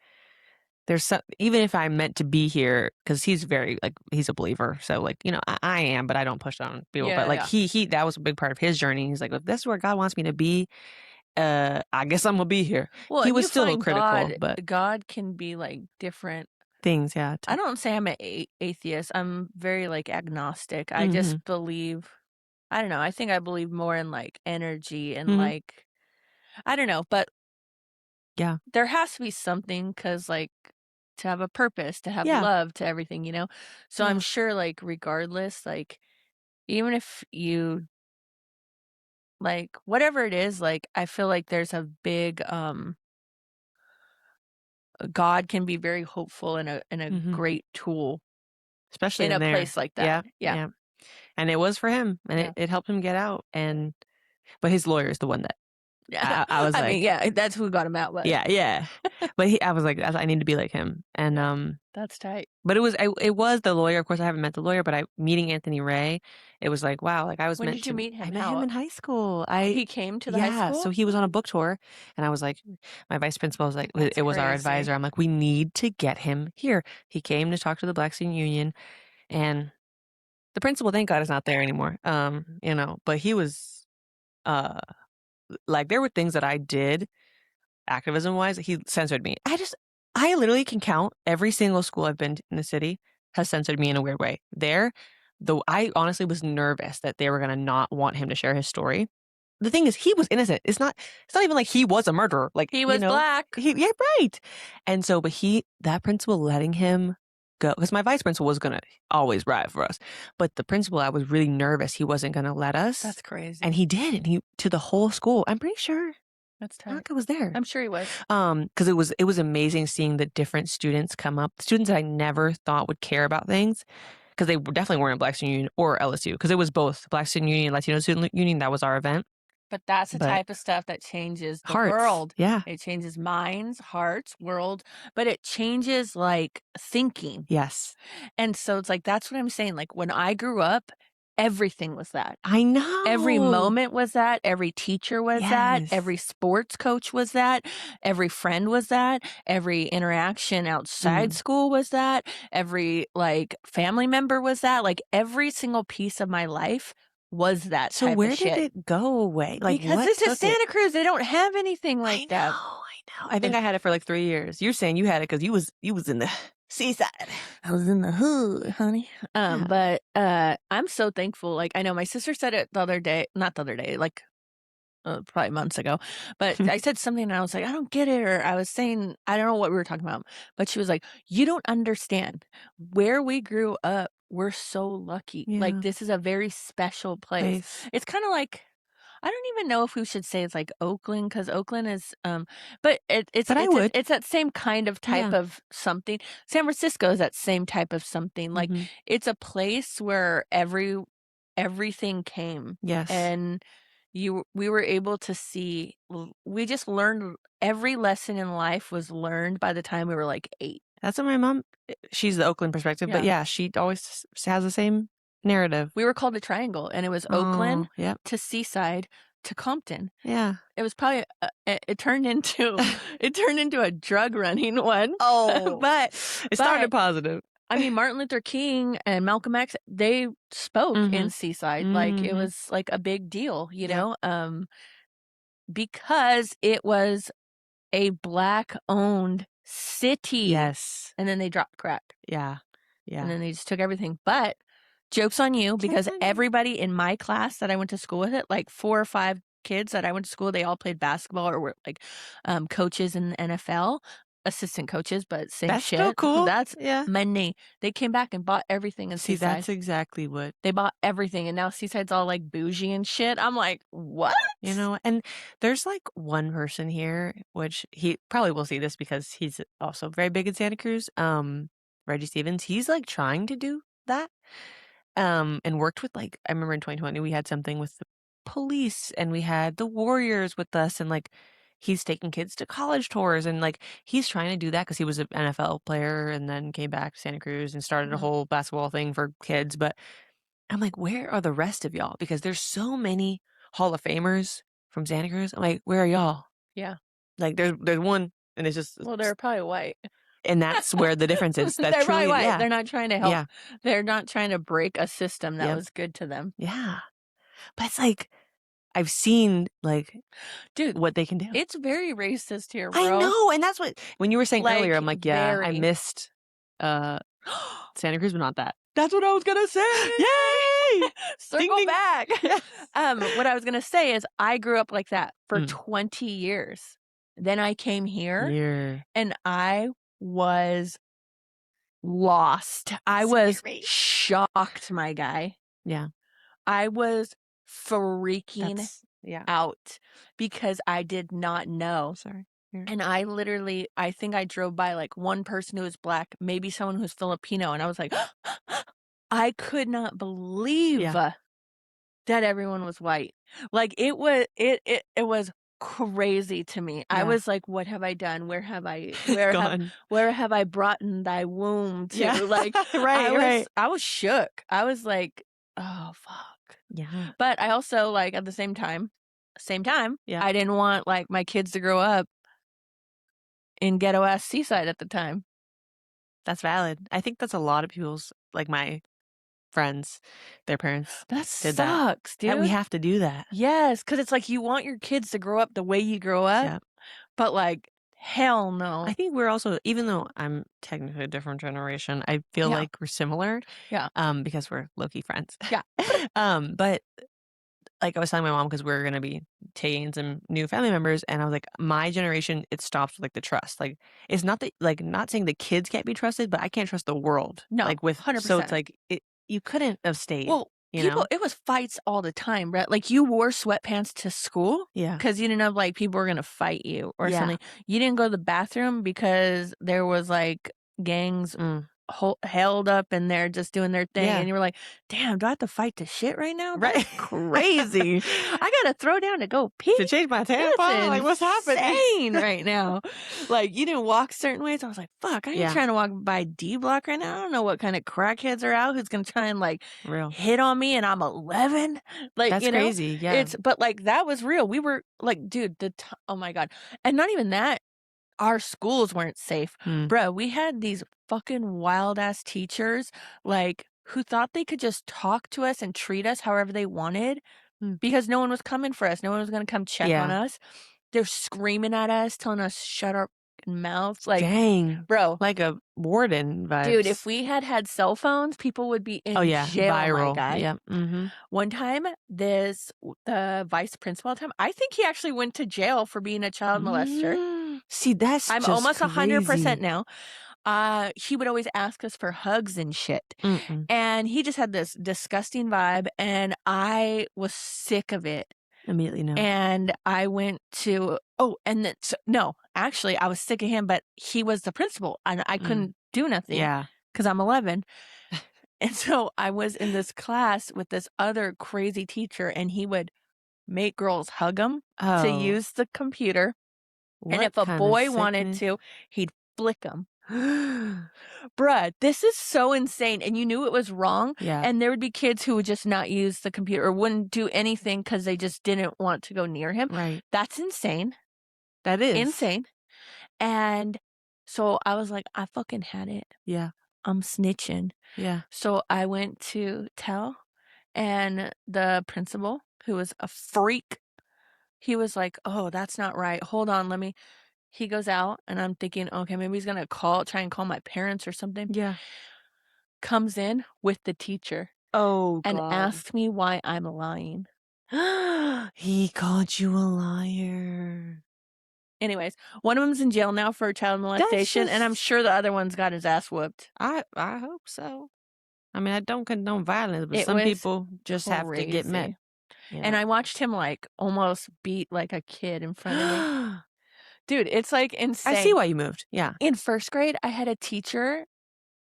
[SPEAKER 2] there's some, even if I'm meant to be here, because he's very like he's a believer, so like I am, but I don't push on people. But
[SPEAKER 1] Yeah,
[SPEAKER 2] like
[SPEAKER 1] yeah.
[SPEAKER 2] he that was a big part of his journey. He's like, if this is where God wants me to be, I guess I'm gonna be here.
[SPEAKER 1] Well,
[SPEAKER 2] He
[SPEAKER 1] and
[SPEAKER 2] was
[SPEAKER 1] you
[SPEAKER 2] still
[SPEAKER 1] find
[SPEAKER 2] critical,
[SPEAKER 1] God
[SPEAKER 2] but
[SPEAKER 1] God can be, like, different.
[SPEAKER 2] things, yeah.
[SPEAKER 1] I don't say I'm a atheist, I'm very, like, agnostic. I
[SPEAKER 2] Mm-hmm.
[SPEAKER 1] just believe I don't know, I think I believe more in, like, energy and,
[SPEAKER 2] Mm-hmm.
[SPEAKER 1] like I don't know, but
[SPEAKER 2] Yeah.
[SPEAKER 1] there has to be something, cause like, to have a purpose, to have
[SPEAKER 2] Yeah.
[SPEAKER 1] love, to everything, you know? So I'm
[SPEAKER 2] Yeah.
[SPEAKER 1] sure, like, regardless, like, even if you like, whatever it is, like, I feel like there's a big, God can be very hopeful and a
[SPEAKER 2] Mm-hmm.
[SPEAKER 1] great tool
[SPEAKER 2] Especially
[SPEAKER 1] in
[SPEAKER 2] in
[SPEAKER 1] a
[SPEAKER 2] there.
[SPEAKER 1] place like that.
[SPEAKER 2] Yeah,
[SPEAKER 1] Yeah,
[SPEAKER 2] yeah, and it was for him, and
[SPEAKER 1] yeah,
[SPEAKER 2] it helped him get out, and but his lawyer is the one that
[SPEAKER 1] yeah.
[SPEAKER 2] I was
[SPEAKER 1] I mean,
[SPEAKER 2] like,
[SPEAKER 1] yeah, that's who got him out, but
[SPEAKER 2] yeah, yeah, but I was like, I need to be like him, and,
[SPEAKER 1] yeah, that's tight.
[SPEAKER 2] but it was the lawyer, of course, I haven't met the lawyer, but meeting Anthony Ray, it was like, wow, like,
[SPEAKER 1] When did you meet
[SPEAKER 2] I
[SPEAKER 1] him?
[SPEAKER 2] met him
[SPEAKER 1] How
[SPEAKER 2] in high school,
[SPEAKER 1] he came to the high
[SPEAKER 2] yeah, so
[SPEAKER 1] school?
[SPEAKER 2] he was on a book tour, and I was like my vice principal was like
[SPEAKER 1] That's
[SPEAKER 2] it was our
[SPEAKER 1] crazy.
[SPEAKER 2] advisor, I'm like, "We need to get him here." He came to talk to the Black Student Union, and the principal, thank God, is not there anymore. But he was uh like there were things that I did activism wise. He censored me. I literally can count every single school I've been to in the city has censored me in a weird way. There, though, I honestly was nervous that they were gonna not want him to share his story. The thing is, he was innocent. It's not even like he was a murderer. Like,
[SPEAKER 1] He was black.
[SPEAKER 2] yeah, right. And so, but that principal letting him go, because my vice principal was going to always ride for us. But the principal, I was really nervous he wasn't going to let us.
[SPEAKER 1] That's
[SPEAKER 2] And
[SPEAKER 1] crazy.
[SPEAKER 2] he did. And to the whole school, I'm pretty sure
[SPEAKER 1] That's tight.
[SPEAKER 2] Monica was there.
[SPEAKER 1] I'm sure he was.
[SPEAKER 2] Because it was amazing seeing the different students come up, students that I never thought would care about things. Because they definitely weren't Black Student Union or LSU, because it was both Black Student Union, Latino Student Union. That was our event.
[SPEAKER 1] But that's the
[SPEAKER 2] But
[SPEAKER 1] type of stuff that changes the
[SPEAKER 2] hearts,
[SPEAKER 1] world.
[SPEAKER 2] yeah,
[SPEAKER 1] It changes minds, hearts, world, but it changes, like, thinking.
[SPEAKER 2] yes,
[SPEAKER 1] And so it's like, that's what I'm saying, like, when I grew up, everything was that.
[SPEAKER 2] I
[SPEAKER 1] Every
[SPEAKER 2] know,
[SPEAKER 1] moment was that, every teacher was that,
[SPEAKER 2] yes,
[SPEAKER 1] every sports coach was that, every friend was that, every interaction outside
[SPEAKER 2] mm.
[SPEAKER 1] school was that, every, like, family member was that, like, every single piece of my life was that
[SPEAKER 2] So
[SPEAKER 1] type of
[SPEAKER 2] where did
[SPEAKER 1] shit.
[SPEAKER 2] it go away? Like,
[SPEAKER 1] Because
[SPEAKER 2] what
[SPEAKER 1] this is
[SPEAKER 2] took it?
[SPEAKER 1] Santa Cruz, they don't have anything like
[SPEAKER 2] I know,
[SPEAKER 1] that.
[SPEAKER 2] I know. I think I had it for like 3 years. You're saying you had it because you was in the seaside.
[SPEAKER 1] I was in the hood, honey.
[SPEAKER 2] Yeah.
[SPEAKER 1] But I'm so thankful. Like I know my sister said it the other day, not the other day, like probably months ago. But I said something and I was like, I don't get it. Or I was saying, I don't know what we were talking about. But she was like, you don't understand. Where we grew up, we're so lucky. Like
[SPEAKER 2] Yeah,
[SPEAKER 1] this is a very special place.
[SPEAKER 2] place.
[SPEAKER 1] It's kind of like I don't even know if we should say it's like Oakland because Oakland is, but
[SPEAKER 2] But I would.
[SPEAKER 1] it's that same kind of type
[SPEAKER 2] Yeah.
[SPEAKER 1] of something. San Francisco is that same type of something. Like
[SPEAKER 2] Mhm.
[SPEAKER 1] it's a place where everything came,
[SPEAKER 2] Yes.
[SPEAKER 1] and we were able to see. We just learned every lesson in life was learned by the time we were like 8.
[SPEAKER 2] That's what my mom she's the Oakland perspective, but
[SPEAKER 1] Yeah,
[SPEAKER 2] yeah, she always has the same narrative.
[SPEAKER 1] we were called a triangle, and it was Oakland
[SPEAKER 2] Oh, yep.
[SPEAKER 1] to Seaside to Compton.
[SPEAKER 2] Yeah.
[SPEAKER 1] It was probably it turned into a drug running one.
[SPEAKER 2] Oh,
[SPEAKER 1] but
[SPEAKER 2] it started positive.
[SPEAKER 1] I mean, Martin Luther King and Malcolm X, they spoke in Seaside. Like, it was like a big deal, you know, because it was a Black-owned city.
[SPEAKER 2] Yes.
[SPEAKER 1] And then they dropped crack.
[SPEAKER 2] Yeah. Yeah.
[SPEAKER 1] And then they just took everything. But joke's on you, because everybody in my class that I went to school with, it, like 4 or 5 kids that I went to school, they all played basketball or were like coaches in the NFL, assistant coaches, but same
[SPEAKER 2] That's
[SPEAKER 1] shit.
[SPEAKER 2] still cool.
[SPEAKER 1] That's money. They came back and bought everything in
[SPEAKER 2] See,
[SPEAKER 1] Seaside.
[SPEAKER 2] that's exactly what.
[SPEAKER 1] They bought everything, and now Seaside's all like bougie and shit. I'm like, what?
[SPEAKER 2] You know, and there's like one person here, which he probably will see this because he's also very big in Santa Cruz. Reggie Stevens, he's like trying to do that. And worked with, like, I remember in 2020 we had something with the police and we had the Warriors with us, and like he's taking kids to college tours, and like he's trying to do that because he was an NFL player and then came back to Santa Cruz and started a whole basketball thing for kids. But I'm like, where are the rest of y'all? Because there's so many Hall of Famers from Santa Cruz. I'm like, where are y'all?
[SPEAKER 1] Yeah.
[SPEAKER 2] Like there's one, and it's just,
[SPEAKER 1] well, they're probably white.
[SPEAKER 2] And that's where the difference is. That
[SPEAKER 1] they're
[SPEAKER 2] truly,
[SPEAKER 1] probably white.
[SPEAKER 2] yeah.
[SPEAKER 1] They're not trying to help.
[SPEAKER 2] Yeah.
[SPEAKER 1] They're not trying to break a system that was good to them.
[SPEAKER 2] Yeah. But it's like, I've seen, like,
[SPEAKER 1] dude,
[SPEAKER 2] what they can do.
[SPEAKER 1] It's very racist here, bro.
[SPEAKER 2] I know, and that's what, when you were saying earlier, I'm like, yeah,
[SPEAKER 1] very.
[SPEAKER 2] I missed Santa Cruz, but not that. That's what I was gonna say. Yay!
[SPEAKER 1] Circle
[SPEAKER 2] ding.
[SPEAKER 1] back.
[SPEAKER 2] Yes.
[SPEAKER 1] What I was gonna say is I grew up like that for 20 years. Then I came here, and I was lost. I was shocked, my guy.
[SPEAKER 2] Yeah.
[SPEAKER 1] I was freaking out because I did not know.
[SPEAKER 2] Sorry.
[SPEAKER 1] And I literally, I think I drove by like one person who was Black, maybe someone who's Filipino, and I was like, I could not believe that everyone was white. Like, it was crazy to me. I was like, what have I done? Where have I brought in thy womb to?
[SPEAKER 2] Yeah.
[SPEAKER 1] Like, I was shook. I was like, oh fuck.
[SPEAKER 2] Yeah.
[SPEAKER 1] But I also, like, at the same time, I didn't want like my kids to grow up in ghetto ass Seaside at the time.
[SPEAKER 2] That's valid. I think that's a lot of people's, like my friends, their parents.
[SPEAKER 1] That
[SPEAKER 2] did
[SPEAKER 1] sucks, dude.
[SPEAKER 2] And we have to do that.
[SPEAKER 1] Yes, because it's like you want your kids to grow up the way you grow up, but like, hell no.
[SPEAKER 2] I think we're also, even though I'm technically a different generation, I feel like we're similar.
[SPEAKER 1] Yeah.
[SPEAKER 2] Because we're low-key friends.
[SPEAKER 1] Yeah.
[SPEAKER 2] But like I was telling my mom, because we're going to be taking in some new family members, and I was like, my generation, it stops with like the trust. Like, it's not that, like, not saying the kids can't be trusted, but I can't trust the world.
[SPEAKER 1] No,
[SPEAKER 2] like with
[SPEAKER 1] 100%.
[SPEAKER 2] So it's like, you couldn't have stayed.
[SPEAKER 1] Well, it was fights all the time, right? Like, you wore sweatpants to school, because you didn't know like people were gonna fight you or something. You didn't go to the bathroom because there was like gangs held up in there just doing their thing, and you were like, damn, do I have to fight to shit right now? That's crazy. I gotta throw down to go pee
[SPEAKER 2] to change my tampon. Like, what's happening
[SPEAKER 1] right now? Like, you didn't walk certain ways. I was like, fuck, I ain't trying to walk by D Block right now. I don't know what kind of crackheads are out who's gonna try and like hit on me, and I'm 11. Like,
[SPEAKER 2] that's crazy. Yeah,
[SPEAKER 1] but like, that was real. We were like, dude, oh my god. And not even that, our schools weren't safe. Bro, we had these fucking wild ass teachers, like, who thought they could just talk to us and treat us however they wanted because no one was coming for us. No one was going to come check on us. They're screaming at us, telling us shut our mouths. Like,
[SPEAKER 2] dang,
[SPEAKER 1] bro,
[SPEAKER 2] like a warden vibes.
[SPEAKER 1] Dude, if we had cell phones, people would be in jail.
[SPEAKER 2] Viral.
[SPEAKER 1] My guy.
[SPEAKER 2] Yeah.
[SPEAKER 1] One time, the vice principal at the time, I think he actually went to jail for being a child molester.
[SPEAKER 2] See, I'm
[SPEAKER 1] almost
[SPEAKER 2] crazy.
[SPEAKER 1] 100% now. He would always ask us for hugs and shit. And he just had this disgusting vibe, and I was sick of it.
[SPEAKER 2] Immediately no.
[SPEAKER 1] And I went to, no, actually, I was sick of him, but he was the principal, and I couldn't do nothing.
[SPEAKER 2] Yeah.
[SPEAKER 1] Because I'm 11. And so I was in this class with this other crazy teacher, and he would make girls hug him to use the computer. And if a boy wanted to, he'd flick him. bruh, this is so insane. And you knew it was wrong.
[SPEAKER 2] Yeah.
[SPEAKER 1] And there would be kids who would just not use the computer or wouldn't do anything because they just didn't want to go near him.
[SPEAKER 2] Right.
[SPEAKER 1] That's insane.
[SPEAKER 2] That is.
[SPEAKER 1] Insane. And so I was like, I fucking had it.
[SPEAKER 2] Yeah.
[SPEAKER 1] I'm snitching.
[SPEAKER 2] Yeah.
[SPEAKER 1] So I went to tell, and the principal, who was a freak, he was like, oh, that's not right. Hold on, he goes out, and I'm thinking, okay, maybe he's gonna try and call my parents or something.
[SPEAKER 2] Yeah.
[SPEAKER 1] Comes in with the teacher.
[SPEAKER 2] Oh,
[SPEAKER 1] and
[SPEAKER 2] God.
[SPEAKER 1] asked me why I'm lying.
[SPEAKER 2] He called you a liar.
[SPEAKER 1] Anyways, one of them's in jail now for child molestation, and I'm sure the other one's got his ass whooped.
[SPEAKER 2] I hope so. I mean, I don't condone violence, but
[SPEAKER 1] It
[SPEAKER 2] some
[SPEAKER 1] was
[SPEAKER 2] people just have to get met.
[SPEAKER 1] crazy. And I watched him like almost beat like a kid in front of me. Dude, it's like insane.
[SPEAKER 2] I see why you moved. Yeah.
[SPEAKER 1] In first grade, I had a teacher.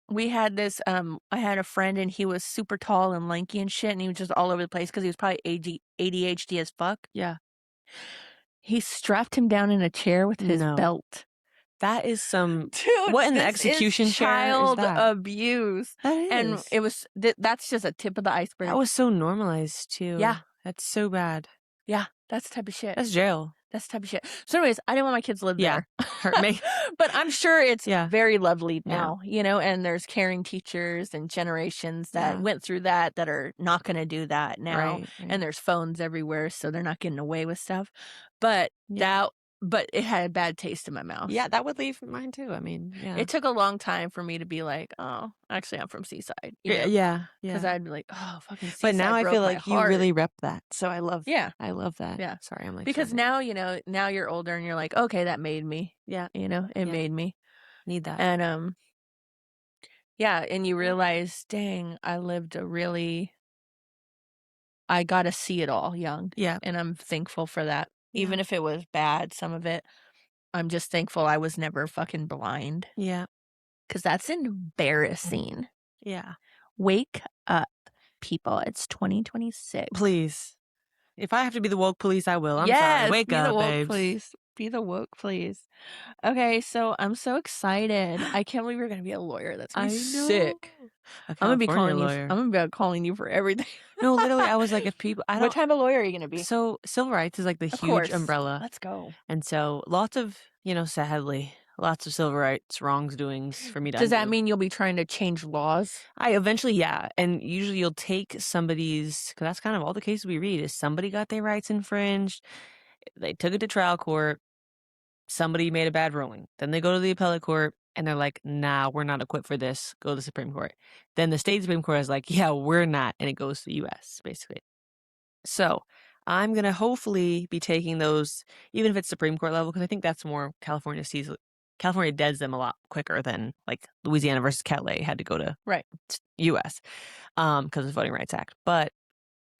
[SPEAKER 1] We had this, I had a friend, and he was super tall and lanky and shit, and he was just all over the place because he was probably ADHD as fuck.
[SPEAKER 2] Yeah.
[SPEAKER 1] He strapped him down in a chair with his belt.
[SPEAKER 2] That is some...
[SPEAKER 1] Dude,
[SPEAKER 2] what in the execution chair is that?
[SPEAKER 1] Child abuse.
[SPEAKER 2] That is.
[SPEAKER 1] And it was, that's just a tip of the iceberg.
[SPEAKER 2] That was so normalized, too.
[SPEAKER 1] Yeah.
[SPEAKER 2] That's so bad.
[SPEAKER 1] Yeah, that's the type of shit.
[SPEAKER 2] That's jail.
[SPEAKER 1] That's the type of shit. So anyways, I didn't want my kids to live there.
[SPEAKER 2] Hurt me.
[SPEAKER 1] But I'm sure it's very lovely now, you know, and there's caring teachers and generations that went through that are not going to do that now.
[SPEAKER 2] Right.
[SPEAKER 1] And there's phones everywhere, so they're not getting away with stuff. But but it had a bad taste in my mouth.
[SPEAKER 2] Yeah, that would leave mine too. I mean,
[SPEAKER 1] It took a long time for me to be like, oh, actually, I'm from Seaside. You know?
[SPEAKER 2] Yeah.
[SPEAKER 1] Because I'd be like, oh, fucking Seaside.
[SPEAKER 2] But now I feel like you really rep
[SPEAKER 1] that.
[SPEAKER 2] that. So I love I love that.
[SPEAKER 1] Yeah.
[SPEAKER 2] Sorry, I'm like...
[SPEAKER 1] Because now, you know, now you're older and you're like, okay, that made me.
[SPEAKER 2] Yeah.
[SPEAKER 1] You know, it made me.
[SPEAKER 2] Need that.
[SPEAKER 1] And, yeah, and you realize, dang, I got to see it all young.
[SPEAKER 2] Yeah.
[SPEAKER 1] And I'm thankful for that. Even if it was bad, some of it, I'm just thankful I was never fucking blind.
[SPEAKER 2] Yeah.
[SPEAKER 1] Because that's embarrassing.
[SPEAKER 2] Yeah.
[SPEAKER 1] Wake up, people. It's 2026.
[SPEAKER 2] Please. If I have to be the woke police, I will. I'm sorry. Wake up, babes.
[SPEAKER 1] Please. Be the woke, please. Okay, so I'm so excited. I can't believe you're gonna be a lawyer. That's gonna be sick. I'm gonna be calling you for everything.
[SPEAKER 2] No, literally, I was like, if people...
[SPEAKER 1] What type of lawyer are you gonna be?
[SPEAKER 2] So civil rights is like the huge umbrella.
[SPEAKER 1] Let's go.
[SPEAKER 2] And so lots of, you know, sadly, lots of civil rights wrongdoings for me to
[SPEAKER 1] Does that mean you'll be trying to change laws?
[SPEAKER 2] I eventually, and usually you'll take somebody's... because that's kind of all the cases we read is somebody got their rights infringed, they took it to trial court, somebody made a bad ruling, then they go to the appellate court, and they're like, nah, we're not equipped for this, go to the Supreme Court. Then the state Supreme Court is like, yeah, we're not, and it goes to the U.S., basically. So I'm going to hopefully be taking those, even if it's Supreme Court level, because I think that's more California sees... California deads them a lot quicker than like Louisiana versus Calais had to go to U.S. Because of the Voting Rights Act. But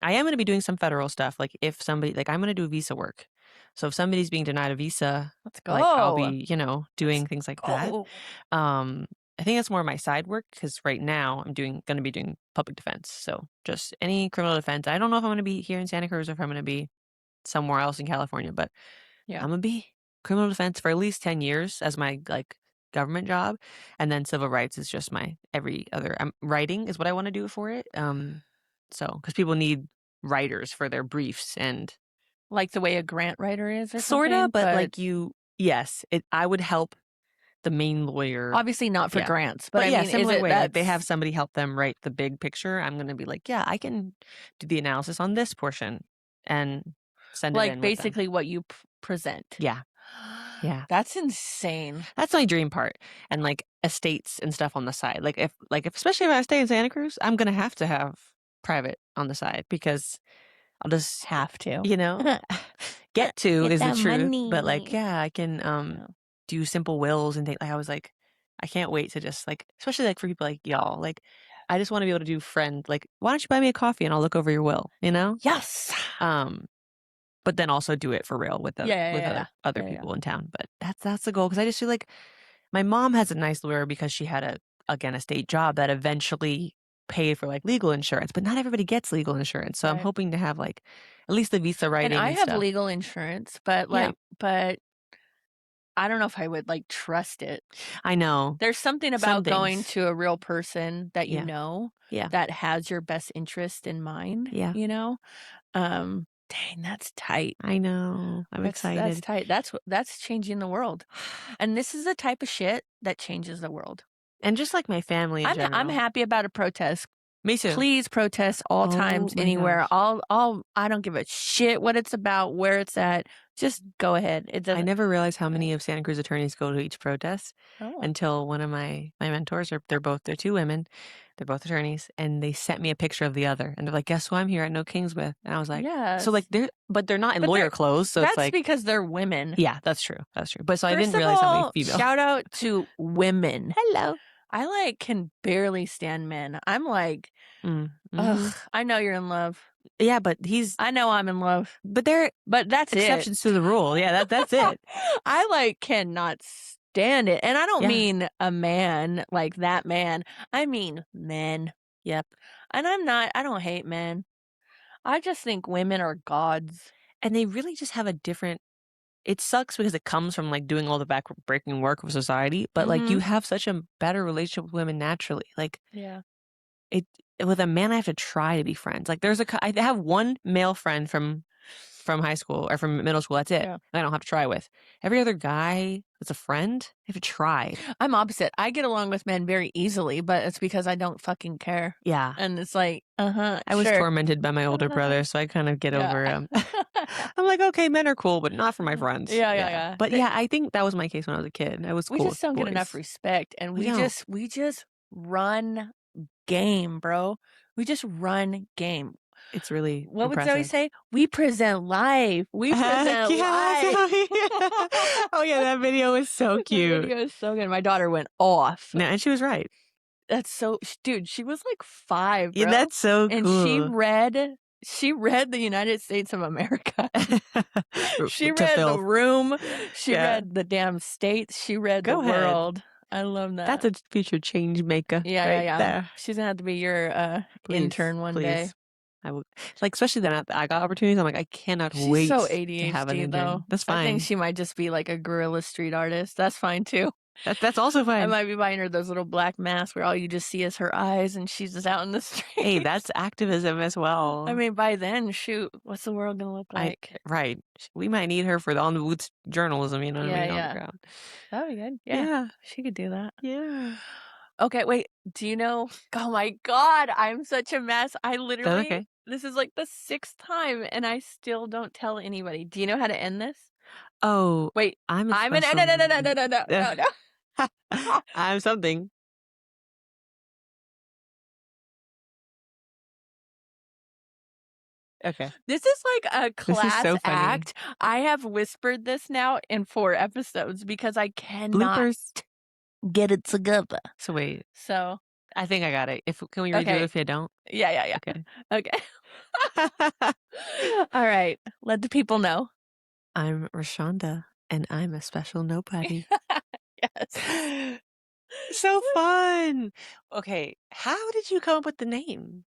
[SPEAKER 2] I am going to be doing some federal stuff. Like if somebody, like I'm going to do visa work. So if somebody's being denied a visa,
[SPEAKER 1] let's go.
[SPEAKER 2] Like I'll be, you know, doing things like that. I think that's more my side work because right now I'm going to be doing public defense. So just any criminal defense. I don't know if I'm going to be here in Santa Cruz or if I'm going to be somewhere else in California, but I'm going to be criminal defense for at least 10 years as my like government job, and then civil rights is just my every other... writing is what I want to do for it. So because people need writers for their briefs, and
[SPEAKER 1] like the way a grant writer is, or
[SPEAKER 2] sort of,
[SPEAKER 1] something,
[SPEAKER 2] but like I would help the main lawyer,
[SPEAKER 1] obviously not for grants, but I mean,
[SPEAKER 2] similar way that they have somebody help them write the big picture. I'm going to be like, yeah, I can do the analysis on this portion and send it in
[SPEAKER 1] like basically what you present.
[SPEAKER 2] Yeah.
[SPEAKER 1] That's insane.
[SPEAKER 2] That's my dream part. And like estates and stuff on the side. Like if especially if I stay in Santa Cruz, I'm gonna have to have private on the side because I'll just
[SPEAKER 1] have to,
[SPEAKER 2] you know, get to is the truth.
[SPEAKER 1] Money.
[SPEAKER 2] But like, I can do simple wills and things. Like I was like, I can't wait to just like, especially like for people like y'all, like I just want to be able to do like, why don't you buy me a coffee and I'll look over your will, you know?
[SPEAKER 1] Yes.
[SPEAKER 2] But then also do it for real with other people in town. But that's the goal, because I just feel like my mom has a nice lawyer because she had a state job that eventually paid for like legal insurance, but not everybody gets legal insurance. So I'm hoping to have like at least the visa writing.
[SPEAKER 1] And I have legal insurance, but like, but I don't know if I would, like, trust it.
[SPEAKER 2] I know.
[SPEAKER 1] There's something
[SPEAKER 2] Some
[SPEAKER 1] about going
[SPEAKER 2] things.
[SPEAKER 1] to a real person that you
[SPEAKER 2] Yeah.
[SPEAKER 1] know
[SPEAKER 2] Yeah.
[SPEAKER 1] that has your best interest in mind,
[SPEAKER 2] Yeah.
[SPEAKER 1] you know? Dang, that's tight.
[SPEAKER 2] I know. I'm
[SPEAKER 1] That's
[SPEAKER 2] excited.
[SPEAKER 1] tight. That's changing the world. And this is the type of shit that changes the world.
[SPEAKER 2] And just like my family in
[SPEAKER 1] I'm
[SPEAKER 2] general.
[SPEAKER 1] happy about a protest.
[SPEAKER 2] Me too.
[SPEAKER 1] Please protest all
[SPEAKER 2] Oh
[SPEAKER 1] times,
[SPEAKER 2] my
[SPEAKER 1] anywhere.
[SPEAKER 2] gosh.
[SPEAKER 1] I don't give a shit what it's about, where it's at. Just go ahead. It
[SPEAKER 2] I
[SPEAKER 1] doesn't.
[SPEAKER 2] never realized how many of Santa Cruz attorneys go to each protest
[SPEAKER 1] Oh,
[SPEAKER 2] until one of my mentors, they're 2 women, they're both attorneys, and they sent me a picture of the other, and they're like, "Guess who I'm here at No Kings with?" And I was like, so like
[SPEAKER 1] yes.
[SPEAKER 2] they're not in
[SPEAKER 1] But
[SPEAKER 2] lawyer clothes, so it's
[SPEAKER 1] that's
[SPEAKER 2] like,
[SPEAKER 1] because they're women.
[SPEAKER 2] yeah, that's true, But so I didn't
[SPEAKER 1] First of
[SPEAKER 2] realize how many
[SPEAKER 1] all,
[SPEAKER 2] female.
[SPEAKER 1] shout out to women.
[SPEAKER 2] Hello.
[SPEAKER 1] I like can barely stand men. I'm like,
[SPEAKER 2] Mm-hmm.
[SPEAKER 1] ugh, I know you're in love.
[SPEAKER 2] Yeah, but
[SPEAKER 1] I know I'm in love.
[SPEAKER 2] they're
[SPEAKER 1] But that's it.
[SPEAKER 2] exceptions to the rule. Yeah, that's it.
[SPEAKER 1] I like cannot stand it. And I don't
[SPEAKER 2] Yeah.
[SPEAKER 1] mean a man like that man. I mean men.
[SPEAKER 2] Yep.
[SPEAKER 1] And I don't hate men. I just think women are gods.
[SPEAKER 2] And they really just have a different. It sucks because it comes from like doing all the back-breaking work of society, but like you
[SPEAKER 1] Mhm.
[SPEAKER 2] have such a better relationship with women naturally. Like
[SPEAKER 1] Yeah.
[SPEAKER 2] it with a man, I have to try to be friends. Like I have one male friend from high school or from middle school. That's it.
[SPEAKER 1] Yeah.
[SPEAKER 2] I don't have to try with. Every other guy that's a friend, I have to try.
[SPEAKER 1] I'm opposite. I get along with men very easily, but it's because I don't fucking care.
[SPEAKER 2] Yeah.
[SPEAKER 1] And it's like,
[SPEAKER 2] I was
[SPEAKER 1] sure.
[SPEAKER 2] tormented by my older brother, so I kind of get
[SPEAKER 1] Yeah.
[SPEAKER 2] over I'm like, okay, men are cool, but not for my friends.
[SPEAKER 1] Yeah.
[SPEAKER 2] But yeah, I think that was my case when I was a kid. I was
[SPEAKER 1] We
[SPEAKER 2] cool
[SPEAKER 1] just
[SPEAKER 2] with
[SPEAKER 1] don't get enough
[SPEAKER 2] boys.
[SPEAKER 1] respect, and
[SPEAKER 2] We
[SPEAKER 1] we
[SPEAKER 2] don't.
[SPEAKER 1] just run game, bro. We just run game.
[SPEAKER 2] It's really
[SPEAKER 1] What would Zoe
[SPEAKER 2] impressive.
[SPEAKER 1] say? We present life. We present life.
[SPEAKER 2] Oh yeah, that video was so
[SPEAKER 1] That
[SPEAKER 2] cute.
[SPEAKER 1] video is so good. My daughter went off.
[SPEAKER 2] No, and she was right.
[SPEAKER 1] That's so, dude. She was like 5,
[SPEAKER 2] Yeah,
[SPEAKER 1] bro,
[SPEAKER 2] that's so
[SPEAKER 1] and
[SPEAKER 2] cool.
[SPEAKER 1] she read the United States of America. She
[SPEAKER 2] To
[SPEAKER 1] read the
[SPEAKER 2] filth.
[SPEAKER 1] room. She
[SPEAKER 2] Yeah.
[SPEAKER 1] read the damn states. She read the
[SPEAKER 2] Go ahead.
[SPEAKER 1] world. I love that.
[SPEAKER 2] That's a future change maker
[SPEAKER 1] Yeah.
[SPEAKER 2] there.
[SPEAKER 1] She's gonna have to be your
[SPEAKER 2] Please,
[SPEAKER 1] intern one day.
[SPEAKER 2] please. I would like, especially that I got opportunities. I'm like, I cannot
[SPEAKER 1] She's
[SPEAKER 2] wait
[SPEAKER 1] so
[SPEAKER 2] to have an
[SPEAKER 1] ADHD though.
[SPEAKER 2] intern. That's
[SPEAKER 1] I think
[SPEAKER 2] fine.
[SPEAKER 1] she might just be like a guerrilla street artist. That's fine too.
[SPEAKER 2] That's also
[SPEAKER 1] I
[SPEAKER 2] fine.
[SPEAKER 1] might be buying her those little black masks where all you just see is her eyes and she's just out in the street.
[SPEAKER 2] Hey, that's activism as well.
[SPEAKER 1] I mean, by then, shoot, what's the world gonna look like?
[SPEAKER 2] Right. We might need her for the on the boots journalism, you know what I mean, on the
[SPEAKER 1] Yeah.
[SPEAKER 2] ground.
[SPEAKER 1] That'd be good. Yeah. She could do that.
[SPEAKER 2] Yeah.
[SPEAKER 1] Okay, wait. Do you know? Oh my God, I'm such a mess. I literally,
[SPEAKER 2] Okay.
[SPEAKER 1] this is like the 6th time and I still don't tell anybody. Do you know how to end this?
[SPEAKER 2] Oh,
[SPEAKER 1] Wait,
[SPEAKER 2] I'm a
[SPEAKER 1] I'm an,
[SPEAKER 2] special.
[SPEAKER 1] no.
[SPEAKER 2] I'm something. Okay.
[SPEAKER 1] This is like a
[SPEAKER 2] This is
[SPEAKER 1] class
[SPEAKER 2] so funny.
[SPEAKER 1] act. I have whispered this now in 4 episodes because I cannot
[SPEAKER 2] Bloopers.
[SPEAKER 1] get it together.
[SPEAKER 2] So wait,
[SPEAKER 1] So,
[SPEAKER 2] I think I got it. Can we redo it
[SPEAKER 1] okay.
[SPEAKER 2] if you don't?
[SPEAKER 1] Yeah.
[SPEAKER 2] Okay.
[SPEAKER 1] Okay. All right. Let the people know.
[SPEAKER 2] I'm Rashonda, and I'm a special nobody.
[SPEAKER 1] Yes.
[SPEAKER 2] So fun. Okay, how did you come up with the name?